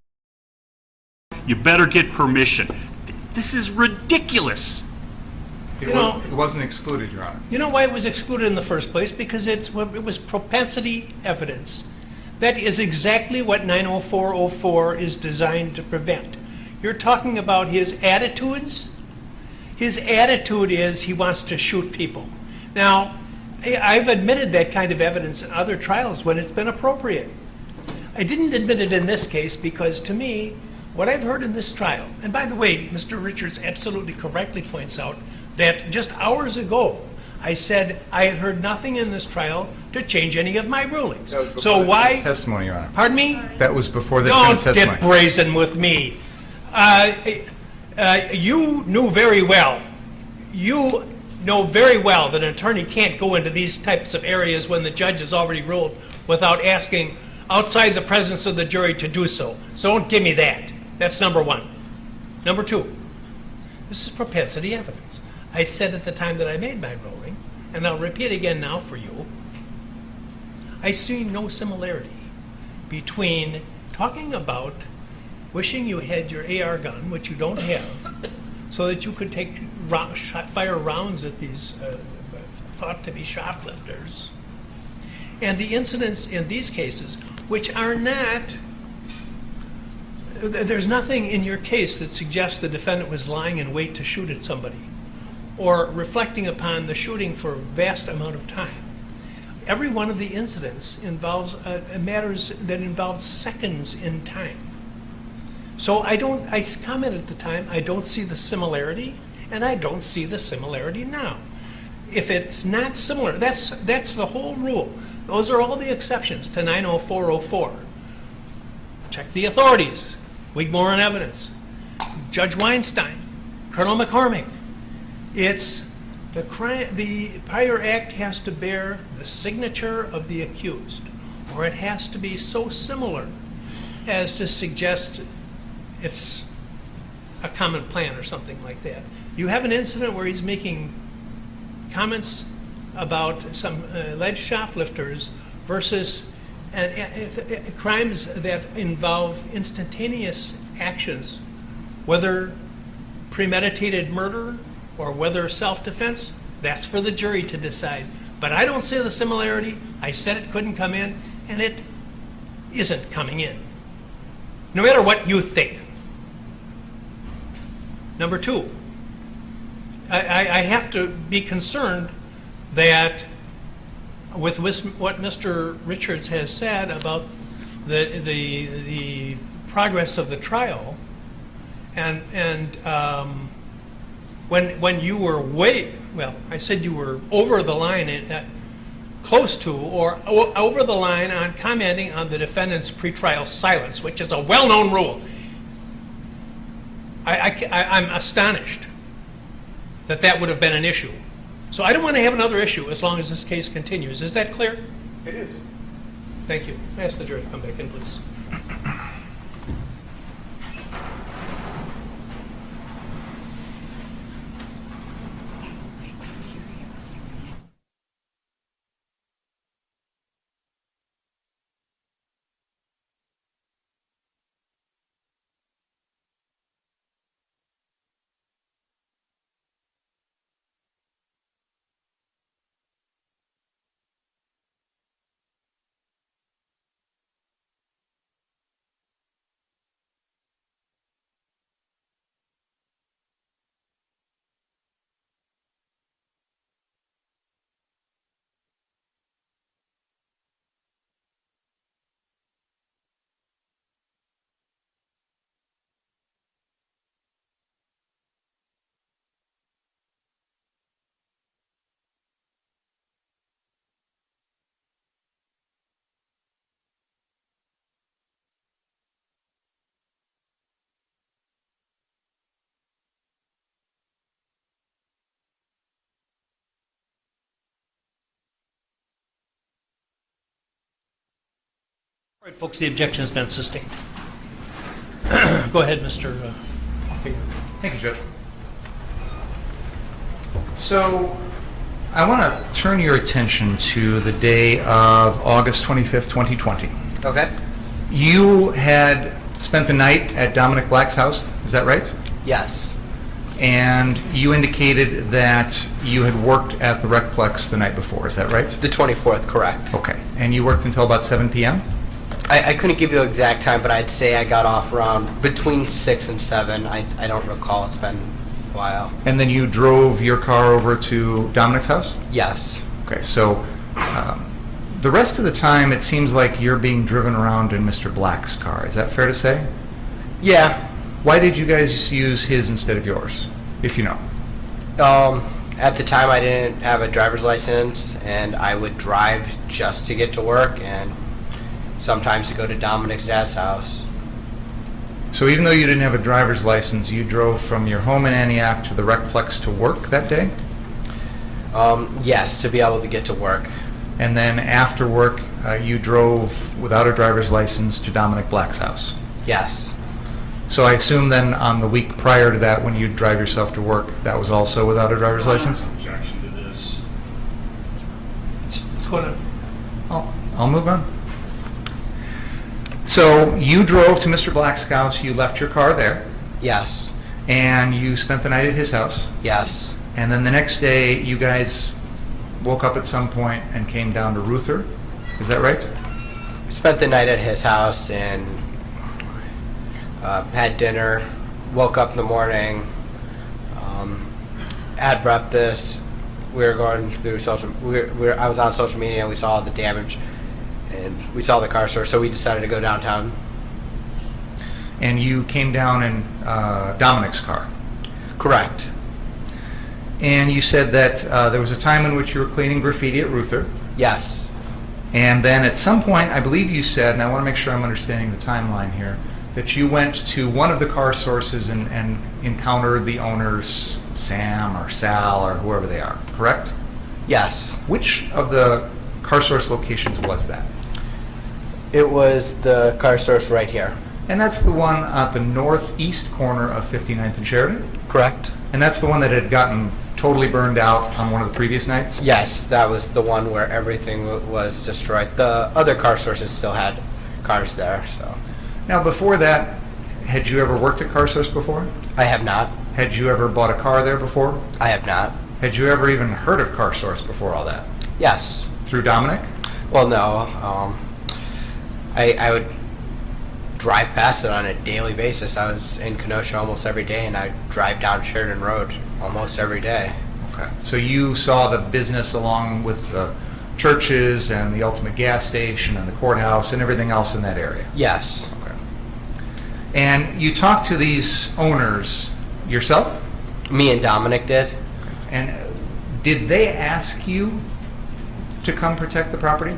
you better get permission. This is ridiculous. It wasn't excluded, Your Honor. You know why it was excluded in the first place? Because it was propensity evidence. That is exactly what 90404 is designed to prevent. You're talking about his attitudes? His attitude is he wants to shoot people. Now, I've admitted that kind of evidence in other trials when it's been appropriate. I didn't admit it in this case because, to me, what I've heard in this trial, and by the way, Mr. Richards absolutely correctly points out that just hours ago, I said I had heard nothing in this trial to change any of my rulings. So why? Testimony, Your Honor. Pardon me? That was before the Don't defense testimony. get brazen with me. You knew very well. You know very well that an attorney can't go into these types of areas when the judge has already ruled without asking outside the presence of the jury to do so. So don't give me that. That's number one. Number two, this is propensity evidence. I said at the time that I made my ruling, and I'll repeat again now for you, I see no similarity between talking about wishing you had your AR gun, which you don't have, so that you could fire rounds at these thought to be shoplifters, and the incidents in these cases, which are not, there's nothing in your case that suggests the defendant was lying in wait to shoot at somebody or reflecting upon the shooting for a vast amount of time. Every one of the incidents involves matters that involve seconds in time. So I commented at the time, I don't see the similarity, and I don't see the similarity now. If it's not similar, that's the whole rule. Those are all the exceptions to 90404. Check the authorities. Wigmore on evidence. Judge Weinstein. Colonel McCormick. It's the prior act has to bear the signature of the accused, or it has to be so similar as to suggest it's a common plan or something like that. You have an incident where he's making comments about some alleged shoplifters versus crimes that involve instantaneous actions, whether premeditated murder or whether self-defense, that's for the jury to decide. But I don't see the similarity. I said it couldn't come in, and it isn't coming in, no matter what you think. Number two, I have to be concerned that with what Mr. Richards has said about the progress of the trial, and when you were I said you were over the line, close to or over the line on commenting on the defendant's pretrial silence, which is a well-known rule. I'm astonished that would have been an issue. So I don't want to have another issue as long as this case continues. Is that clear? It is. Thank you. I ask the jury to come back in, please. All right, folks, the objection has been sustained. Go ahead, Mr. Finger. Thank you, Judge. So I want to turn your attention to the day of August 25th, 2020. Okay. You had spent the night at Dominic Black's house, is that right? Yes. And you indicated that you had worked at the Recplex the night before, is that right? The 24th, correct. Okay. And you worked until about 7 p.m.? I couldn't give you an exact time, but I'd say I got off around between 6 and 7. I don't recall. It's been a while. And then you drove your car over to Dominic's house? Yes. Okay, so the rest of the time, it seems like you're being driven around in Mr. Black's car. Is that fair to say? Yeah. Why did you guys use his instead of yours, if you know? At the time, I didn't have a driver's license, and I would drive just to get to work and sometimes to go to Dominic's dad's house. So even though you didn't have a driver's license, you drove from your home in Antioch to the Recplex to work that day? Yes, to be able to get to work. And then after work, you drove without a driver's license to Dominic Black's house? Yes. So I assume then on the week prior to that, when you'd drive yourself to work, that was also without a driver's license? Objection to this. What's going on? I'll move on. So you drove to Mr. Black's house, you left your car there, Yes. and you spent the night at his house. Yes. And then the next day, you guys woke up at some point and came down to Ruther. Is that right? Spent the night at his house and had dinner. Woke up in the morning. Had breakfast. We were going through social. I was on social media and we saw the damage, and we saw the car store. So we decided to go downtown. And you came down in Dominic's car. Correct. And you said that there was a time in which you were cleaning graffiti at Ruther. Yes. And then at some point, I believe you said, and I want to make sure I'm understanding the timeline here, that you went to one of the car sources and encountered the owners, Sam or Sal or whoever they are, correct? Yes. Which of the car source locations was that? It was the car source right here. And that's the one at the northeast corner of 59th and Sheridan? Correct. And that's the one that had gotten totally burned out on one of the previous nights? Yes, that was the one where everything was destroyed. The other car sources still had cars there, so. Now, before that, had you ever worked at Car Source before? I have not. Had you ever bought a car there before? I have not. Had you ever even heard of Car Source before all that? Yes. Through Dominic? Well, no. I would drive past it on a daily basis. I was in Kenosha almost every day, and I drive down Sheridan Road almost every day. Okay. So you saw the business along with the churches and the Ultimate gas station and the courthouse and everything else in that area? Yes. Okay. And you talked to these owners yourself? Me and Dominic did. And did they ask you to come protect the property?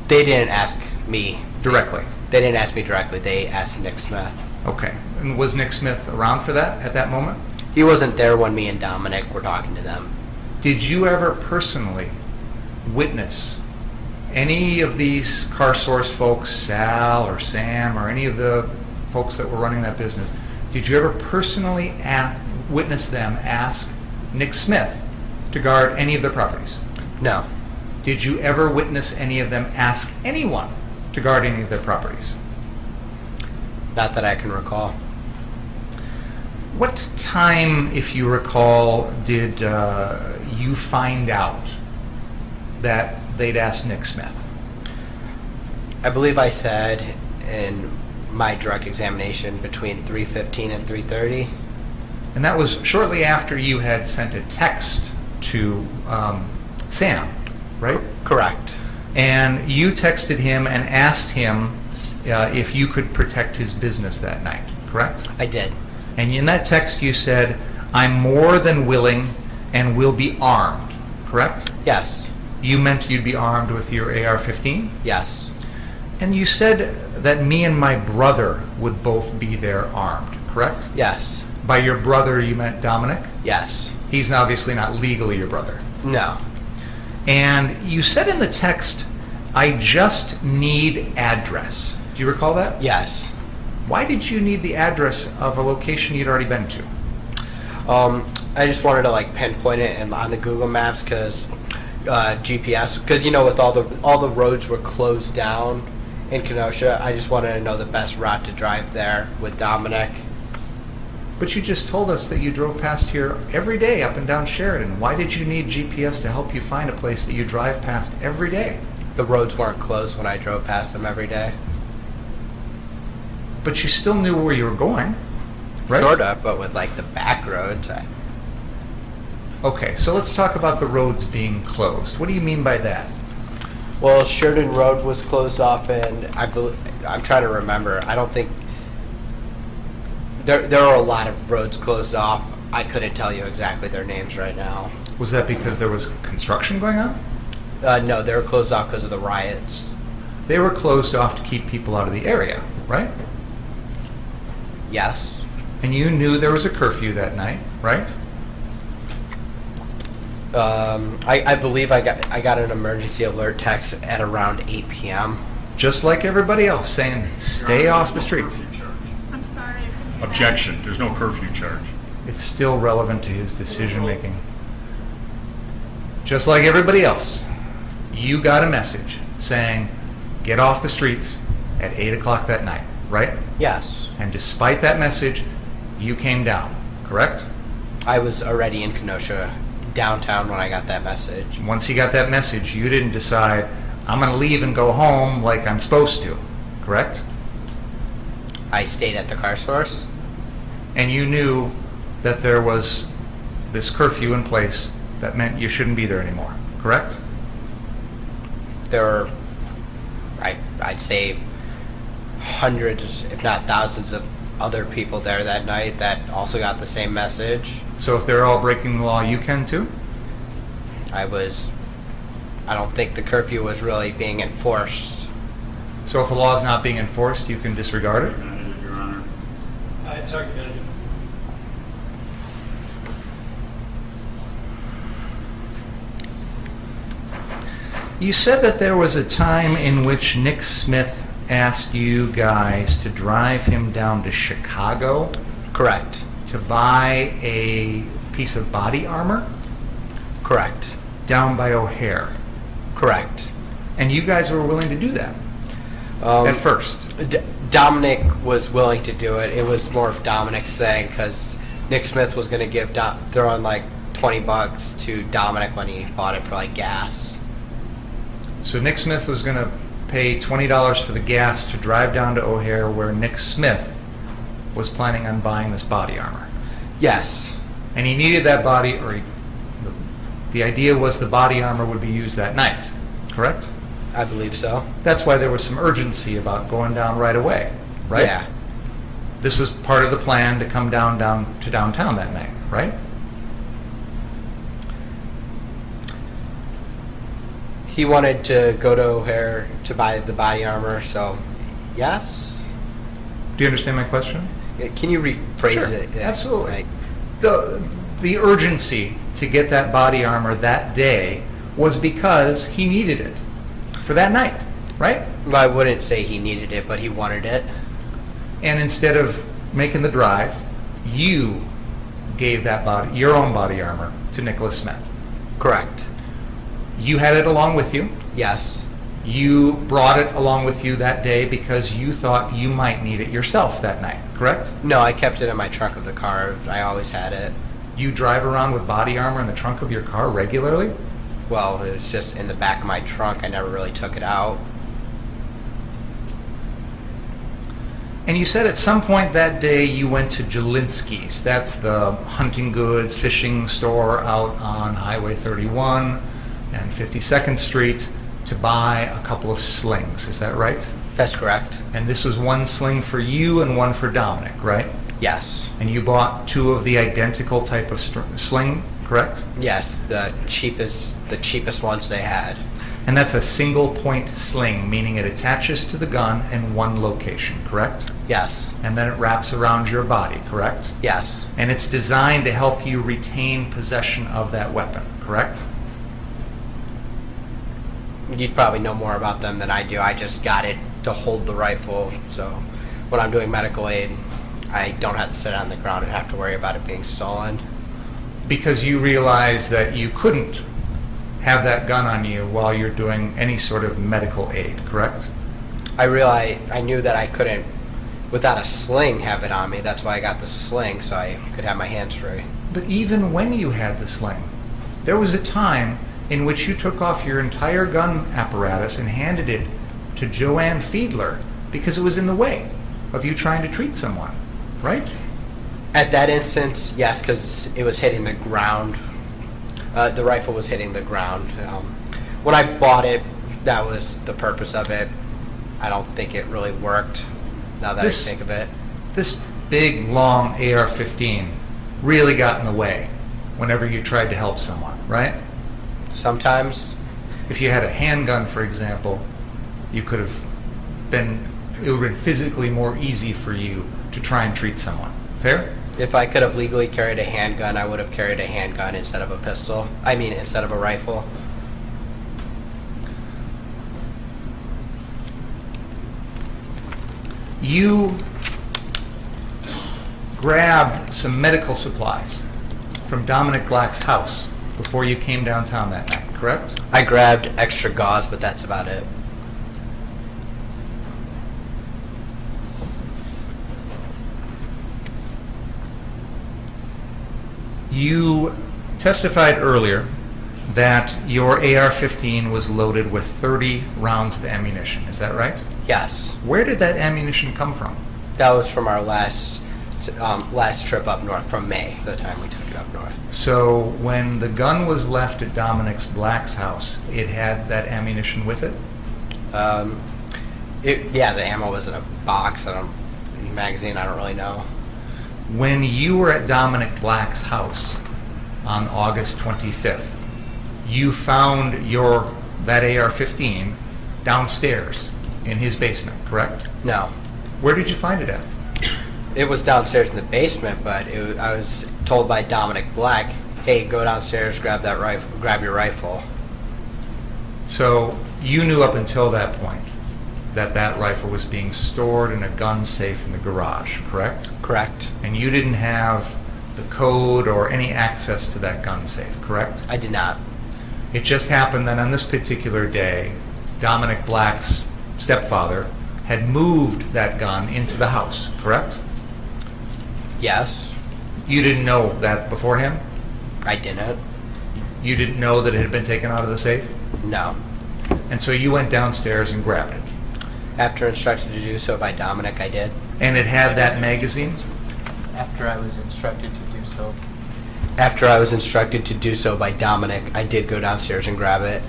They didn't ask me. Directly? They didn't ask me directly. They asked Nick Smith. Okay. And was Nick Smith around for that at that moment? He wasn't there when me and Dominic were talking to them. Did you ever personally witness any of these Car Source folks, Sal or Sam or any of the folks that were running that business, did you ever personally witness them ask Nick Smith to guard any of their properties? No. Did you ever witness any of them ask anyone to guard any of their properties? Not that I can recall. What time, if you recall, did you find out that they'd asked Nick Smith? I believe I said in my direct examination between 3:15 and 3:30. And that was shortly after you had sent a text to Sam, right? Correct. And you texted him and asked him if you could protect his business that night, correct? I did. And in that text you said, "I'm more than willing and will be armed," correct? Yes. You meant you'd be armed with your AR-15? Yes. And you said that me and my brother would both be there armed, correct? Yes. By your brother, you meant Dominic? Yes. He's obviously not legally your brother. No. And you said in the text, "I just need address." Do you recall that? Yes. Why did you need the address of a location you'd already been to? I just wanted to like pinpoint it on the Google Maps because GPS, because you know with all the roads were closed down in Kenosha. I just wanted to know the best route to drive there with Dominic. But you just told us that you drove past here every day up and down Sheridan. Why did you need GPS to help you find a place that you drive past every day? The roads weren't closed when I drove past them every day. But you still knew where you were going, right? Sort of, but with like the back roads. Okay, so let's talk about the roads being closed. What do you mean by that? Well, Sheridan Road was closed off, and I'm trying to remember. I don't think there are a lot of roads closed off. I couldn't tell you exactly their names right now. Was that because there was construction going on? No, they were closed off because of the riots. They were closed off to keep people out of the area, right? Yes. And you knew there was a curfew that night, right? I believe I got an emergency alert text at around 8 p.m. Just like everybody else, saying, stay off the streets. I'm sorry. Objection, there's no curfew charge. It's still relevant to his decision-making. Just like everybody else, you got a message saying, get off the streets at 8 o'clock that night, right? Yes. And despite that message, you came down, correct? I was already in Kenosha downtown when I got that message. Once you got that message, you didn't decide, I'm going to leave and go home like I'm supposed to, correct? I stayed at the car source. And you knew that there was this curfew in place that meant you shouldn't be there anymore, correct? There were, I'd say, hundreds, if not thousands, of other people there that night that also got the same message. So if they're all breaking the law, you can too? I don't think the curfew was really being enforced. So if a law is not being enforced, you can disregard it? Your Honor. It's argumentative. You said that there was a time in which Nick Smith asked you guys to drive him down to Chicago Correct. to buy a piece of body armor Correct. down by O'Hare. Correct. And you guys were willing to do that at first. Dominic was willing to do it. It was more of Dominic's thing because Nick Smith was going to give throw in like $20 to Dominic when he bought it for like gas. So Nick Smith was going to pay $20 for the gas to drive down to O'Hare where Nick Smith was planning on buying this body armor. Yes. And he needed that body, the idea was the body armor would be used that night, correct? I believe so. That's why there was some urgency about going down right away, right? Yeah. This was part of the plan to come down to downtown that night, right? He wanted to go to O'Hare to buy the body armor, so yes. Do you understand my question? Can you rephrase Sure, it? Yeah, absolutely. like- The urgency to get that body armor that day was because he needed it for that night, right? I wouldn't say he needed it, but he wanted it. And instead of making the drive, you gave that your own body armor to Nicholas Smith. Correct. You had it along with you. Yes. You brought it along with you that day because you thought you might need it yourself that night, correct? No, I kept it in my trunk of the car. I always had it. You drive around with body armor in the trunk of your car regularly? Well, it was just in the back of my trunk. I never really took it out. And you said at some point that day you went to Jelinski's. That's the hunting goods, fishing store out on Highway 31 and 52nd Street to buy a couple of slings. Is that right? That's correct. And this was one sling for you and one for Dominic, right? Yes. And you bought two of the identical type of sling, correct? Yes, the cheapest ones they had. And that's a single point sling, meaning it attaches to the gun in one location, correct? Yes. And then it wraps around your body, correct? Yes. And it's designed to help you retain possession of that weapon, correct? You'd probably know more about them than I do. I just got it to hold the rifle, so when I'm doing medical aid, I don't have to sit on the ground and have to worry about it being stolen. Because you realize that you couldn't have that gun on you while you're doing any sort of medical aid, correct? I knew that I couldn't, without a sling, have it on me. That's why I got the sling, so I could have my hands free. But even when you had the sling, there was a time in which you took off your entire gun apparatus and handed it to Joanne Fiedler because it was in the way. of you trying to treat someone, right? At that instance, yes, because it was hitting the ground. The rifle was hitting the ground. When I bought it, that was the purpose of it. I don't think it really worked, now that I think of it. This big, long AR-15 really got in the way whenever you tried to help someone, right? Sometimes, If you had a handgun, for example, it would have been physically more easy for you to try and treat someone. Fair? if I could have legally carried a handgun, I would have carried a handgun instead of a pistol. I mean, instead of a rifle. You grabbed some medical supplies from Dominic Black's house before you came downtown that night, correct? I grabbed extra gauze, but that's about it. You testified earlier that your AR-15 was loaded with 30 rounds of ammunition. Is that right? Yes. Where did that ammunition come from? That was from our last trip up north, from May, the time we took it up north. So when the gun was left at Dominic Black's house, it had that ammunition with it? Yeah, the ammo was in a box, in a magazine, I don't really know. When you were at Dominic Black's house on August 25th, you found that AR-15 downstairs in his basement, correct? No. Where did you find it at? It was downstairs in the basement, but I was told by Dominic Black, hey, go downstairs, grab your rifle. So you knew up until that point that rifle was being stored in a gun safe in the garage, correct? Correct. And you didn't have the code or any access to that gun safe, correct? I did not. It just happened that on this particular day, Dominic Black's stepfather had moved that gun into the house, correct? Yes. You didn't know that beforehand? I didn't. You didn't know that it had been taken out of the safe? No. And so you went downstairs and grabbed it. After instructed to do so by Dominic, I did. And it had that magazine? After I was instructed to do so. After I was instructed to do so by Dominic, I did go downstairs and grab it.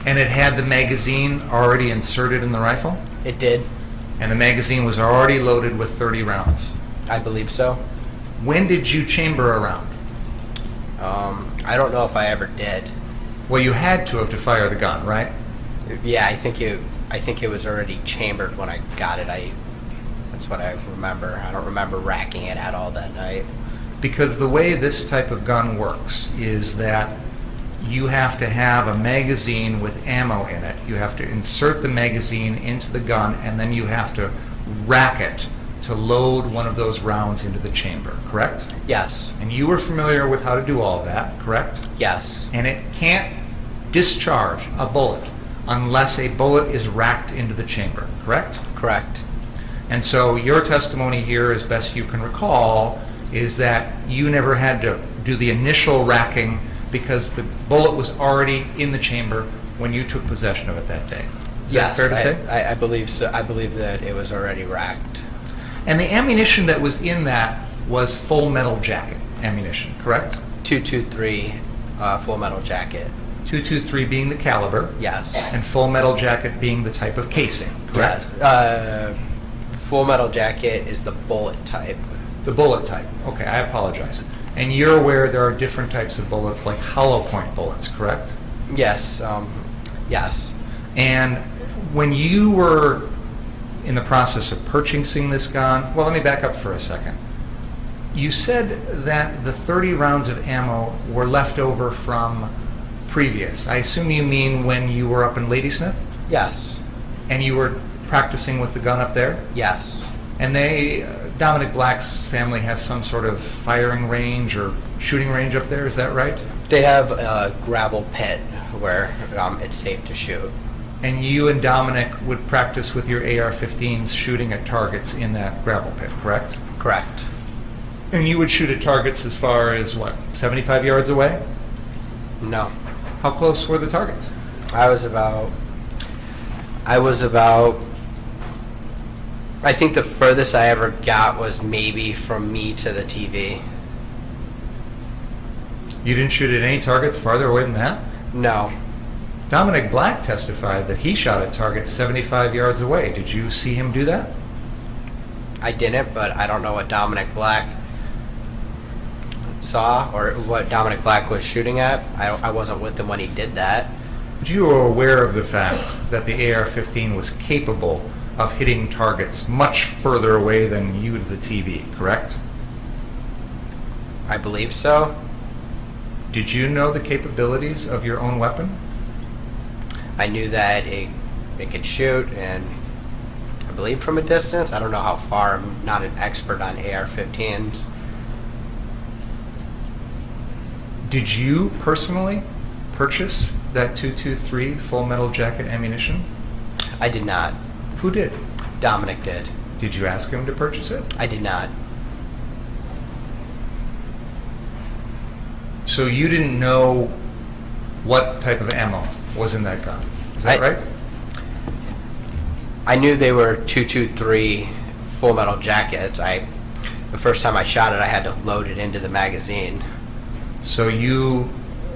And it had the magazine already inserted in the rifle? It did. And the magazine was already loaded with 30 rounds? I believe so. When did you chamber a round? I don't know if I ever did. Well, you had to have to fire the gun, right? Yeah, I think it was already chambered when I got it. That's what I remember. I don't remember racking it at all that night. Because the way this type of gun works is that you have to have a magazine with ammo in it. You have to insert the magazine into the gun, and then you have to rack it to load one of those rounds into the chamber, correct? Yes. And you were familiar with how to do all of that, correct? Yes. And it can't discharge a bullet unless a bullet is racked into the chamber, correct? Correct. And so your testimony here, as best you can recall, is that you never had to do the initial racking because the bullet was already in the chamber when you took possession of it that day. Is that fair to say? I believe so. I believe that it was already racked. And the ammunition that was in that was full metal jacket ammunition, correct? 223 full metal jacket. 223 being the caliber, Yes. and full metal jacket being the type of casing, correct? Yes. Full metal jacket is the bullet type. The bullet type. Okay, I apologize. And you're aware there are different types of bullets, like hollow point bullets, correct? Yes. Yes. And when you were in the process of purchasing this gun, well, let me back up for a second. You said that the 30 rounds of ammo were left over from previous. I assume you mean when you were up in Ladysmith? Yes. And you were practicing with the gun up there? Yes. And Dominic Black's family has some sort of firing range or shooting range up there, is that right? They have a gravel pit where it's safe to shoot. And you and Dominic would practice with your AR-15s shooting at targets in that gravel pit, correct? Correct. And you would shoot at targets as far as, what, 75 yards away? No. How close were the targets? I was about I think the furthest I ever got was maybe from me to the TV. You didn't shoot at any targets farther away than that? No. Dominic Black testified that he shot at targets 75 yards away. Did you see him do that? I didn't, but I don't know what Dominic Black saw or what Dominic Black was shooting at. I wasn't with him when he did that. But you were aware of the fact that the AR-15 was capable of hitting targets much further away than you to the TV, correct? I believe so. Did you know the capabilities of your own weapon? I knew that it could shoot, and I believe from a distance. I don't know how far. I'm not an expert on AR-15s. Did you personally purchase that .223 full metal jacket ammunition? I did not. Who did? Dominic did. Did you ask him to purchase it? I did not. So you didn't know what type of ammo was in that gun. Is that right? I knew they were .223 full metal jackets. The first time I shot it, I had to load it into the magazine. So you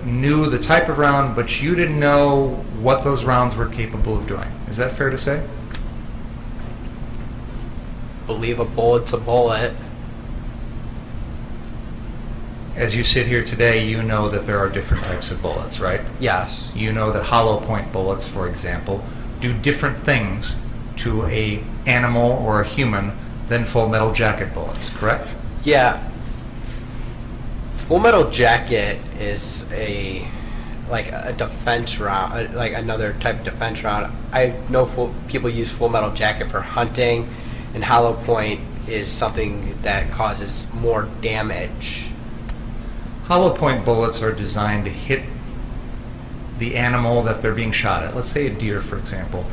knew the type of round, but you didn't know what those rounds were capable of doing. Is that fair to say? Believe a bullet's a bullet. As you sit here today, you know that there are different types of bullets, right? Yes. You know that hollow point bullets, for example, do different things to a animal or a human than full metal jacket bullets, correct? Yeah. Full metal jacket is a defense round, like another type of defense round. I know people use full metal jacket for hunting, and hollow point is something that causes more damage. Hollow point bullets are designed to hit the animal that they're being shot at, let's say a deer, for example,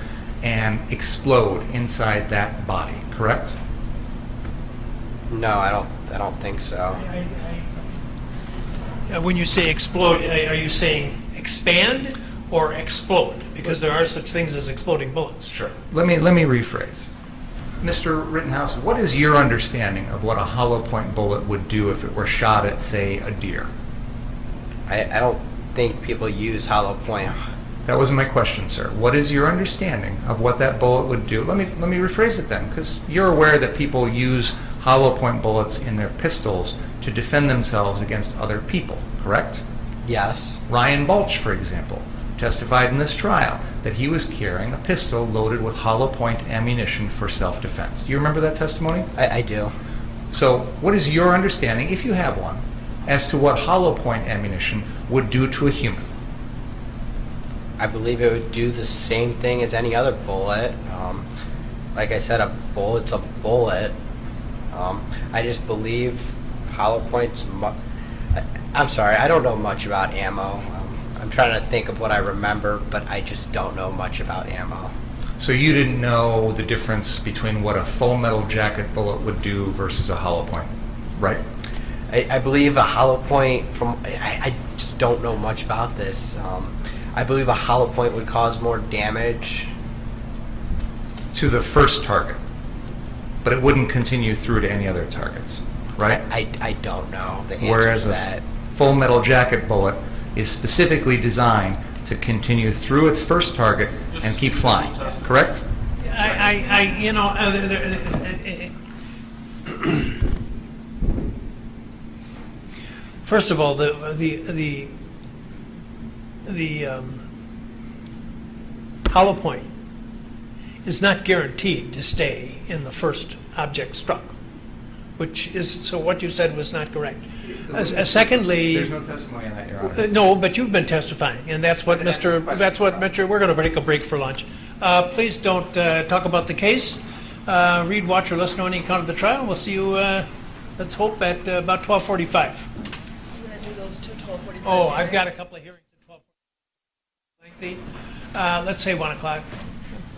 and explode inside that body, correct? No, I don't think so. When you say explode, are you saying expand or explode? Because there are such things as exploding bullets. Sure. Let me rephrase. Mr. Rittenhouse, what is your understanding of what a hollow point bullet would do if it were shot at, say, a deer? I don't think people use hollow point. That wasn't my question, sir. What is your understanding of what that bullet would do? Let me rephrase it then, because you're aware that people use hollow point bullets in their pistols to defend themselves against other people, correct? Yes. Ryan Balch, for example, testified in this trial that he was carrying a pistol loaded with hollow point ammunition for self-defense. Do you remember that testimony? I do. So what is your understanding, if you have one, as to what hollow point ammunition would do to a human? I believe it would do the same thing as any other bullet. Like I said, a bullet's a bullet. I just believe hollow points. I'm sorry, I don't know much about ammo. I'm trying to think of what I remember, but I just don't know much about ammo. So you didn't know the difference between what a full metal jacket bullet would do versus a hollow point, right? I believe a hollow point, I just don't know much about this. I believe a hollow point would cause more damage. To the first target, but it wouldn't continue through to any other targets, right? I don't know the answer Whereas to a that. full metal jacket bullet is specifically designed to continue through its first target and keep flying, correct? First of all, the hollow point is not guaranteed to stay in the first object struck, which is, so what you said was not correct. Secondly, There's no testimony on that, Your Honor. no, but you've been testifying, and that's what Mr. We're going to take a break for lunch. Please don't talk about the case. Read, watch, or listen to any account of the trial. We'll see you, let's hope, at about 12:45. We're going to do those two 12:45. Oh, I've got a couple of hearings at 12:45. Lengthy. Let's say 1 o'clock.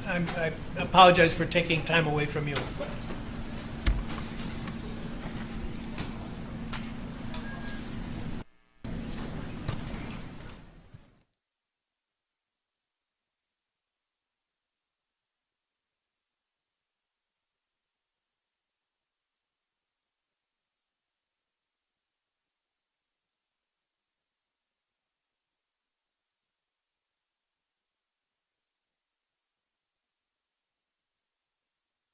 I apologize for taking time away from you.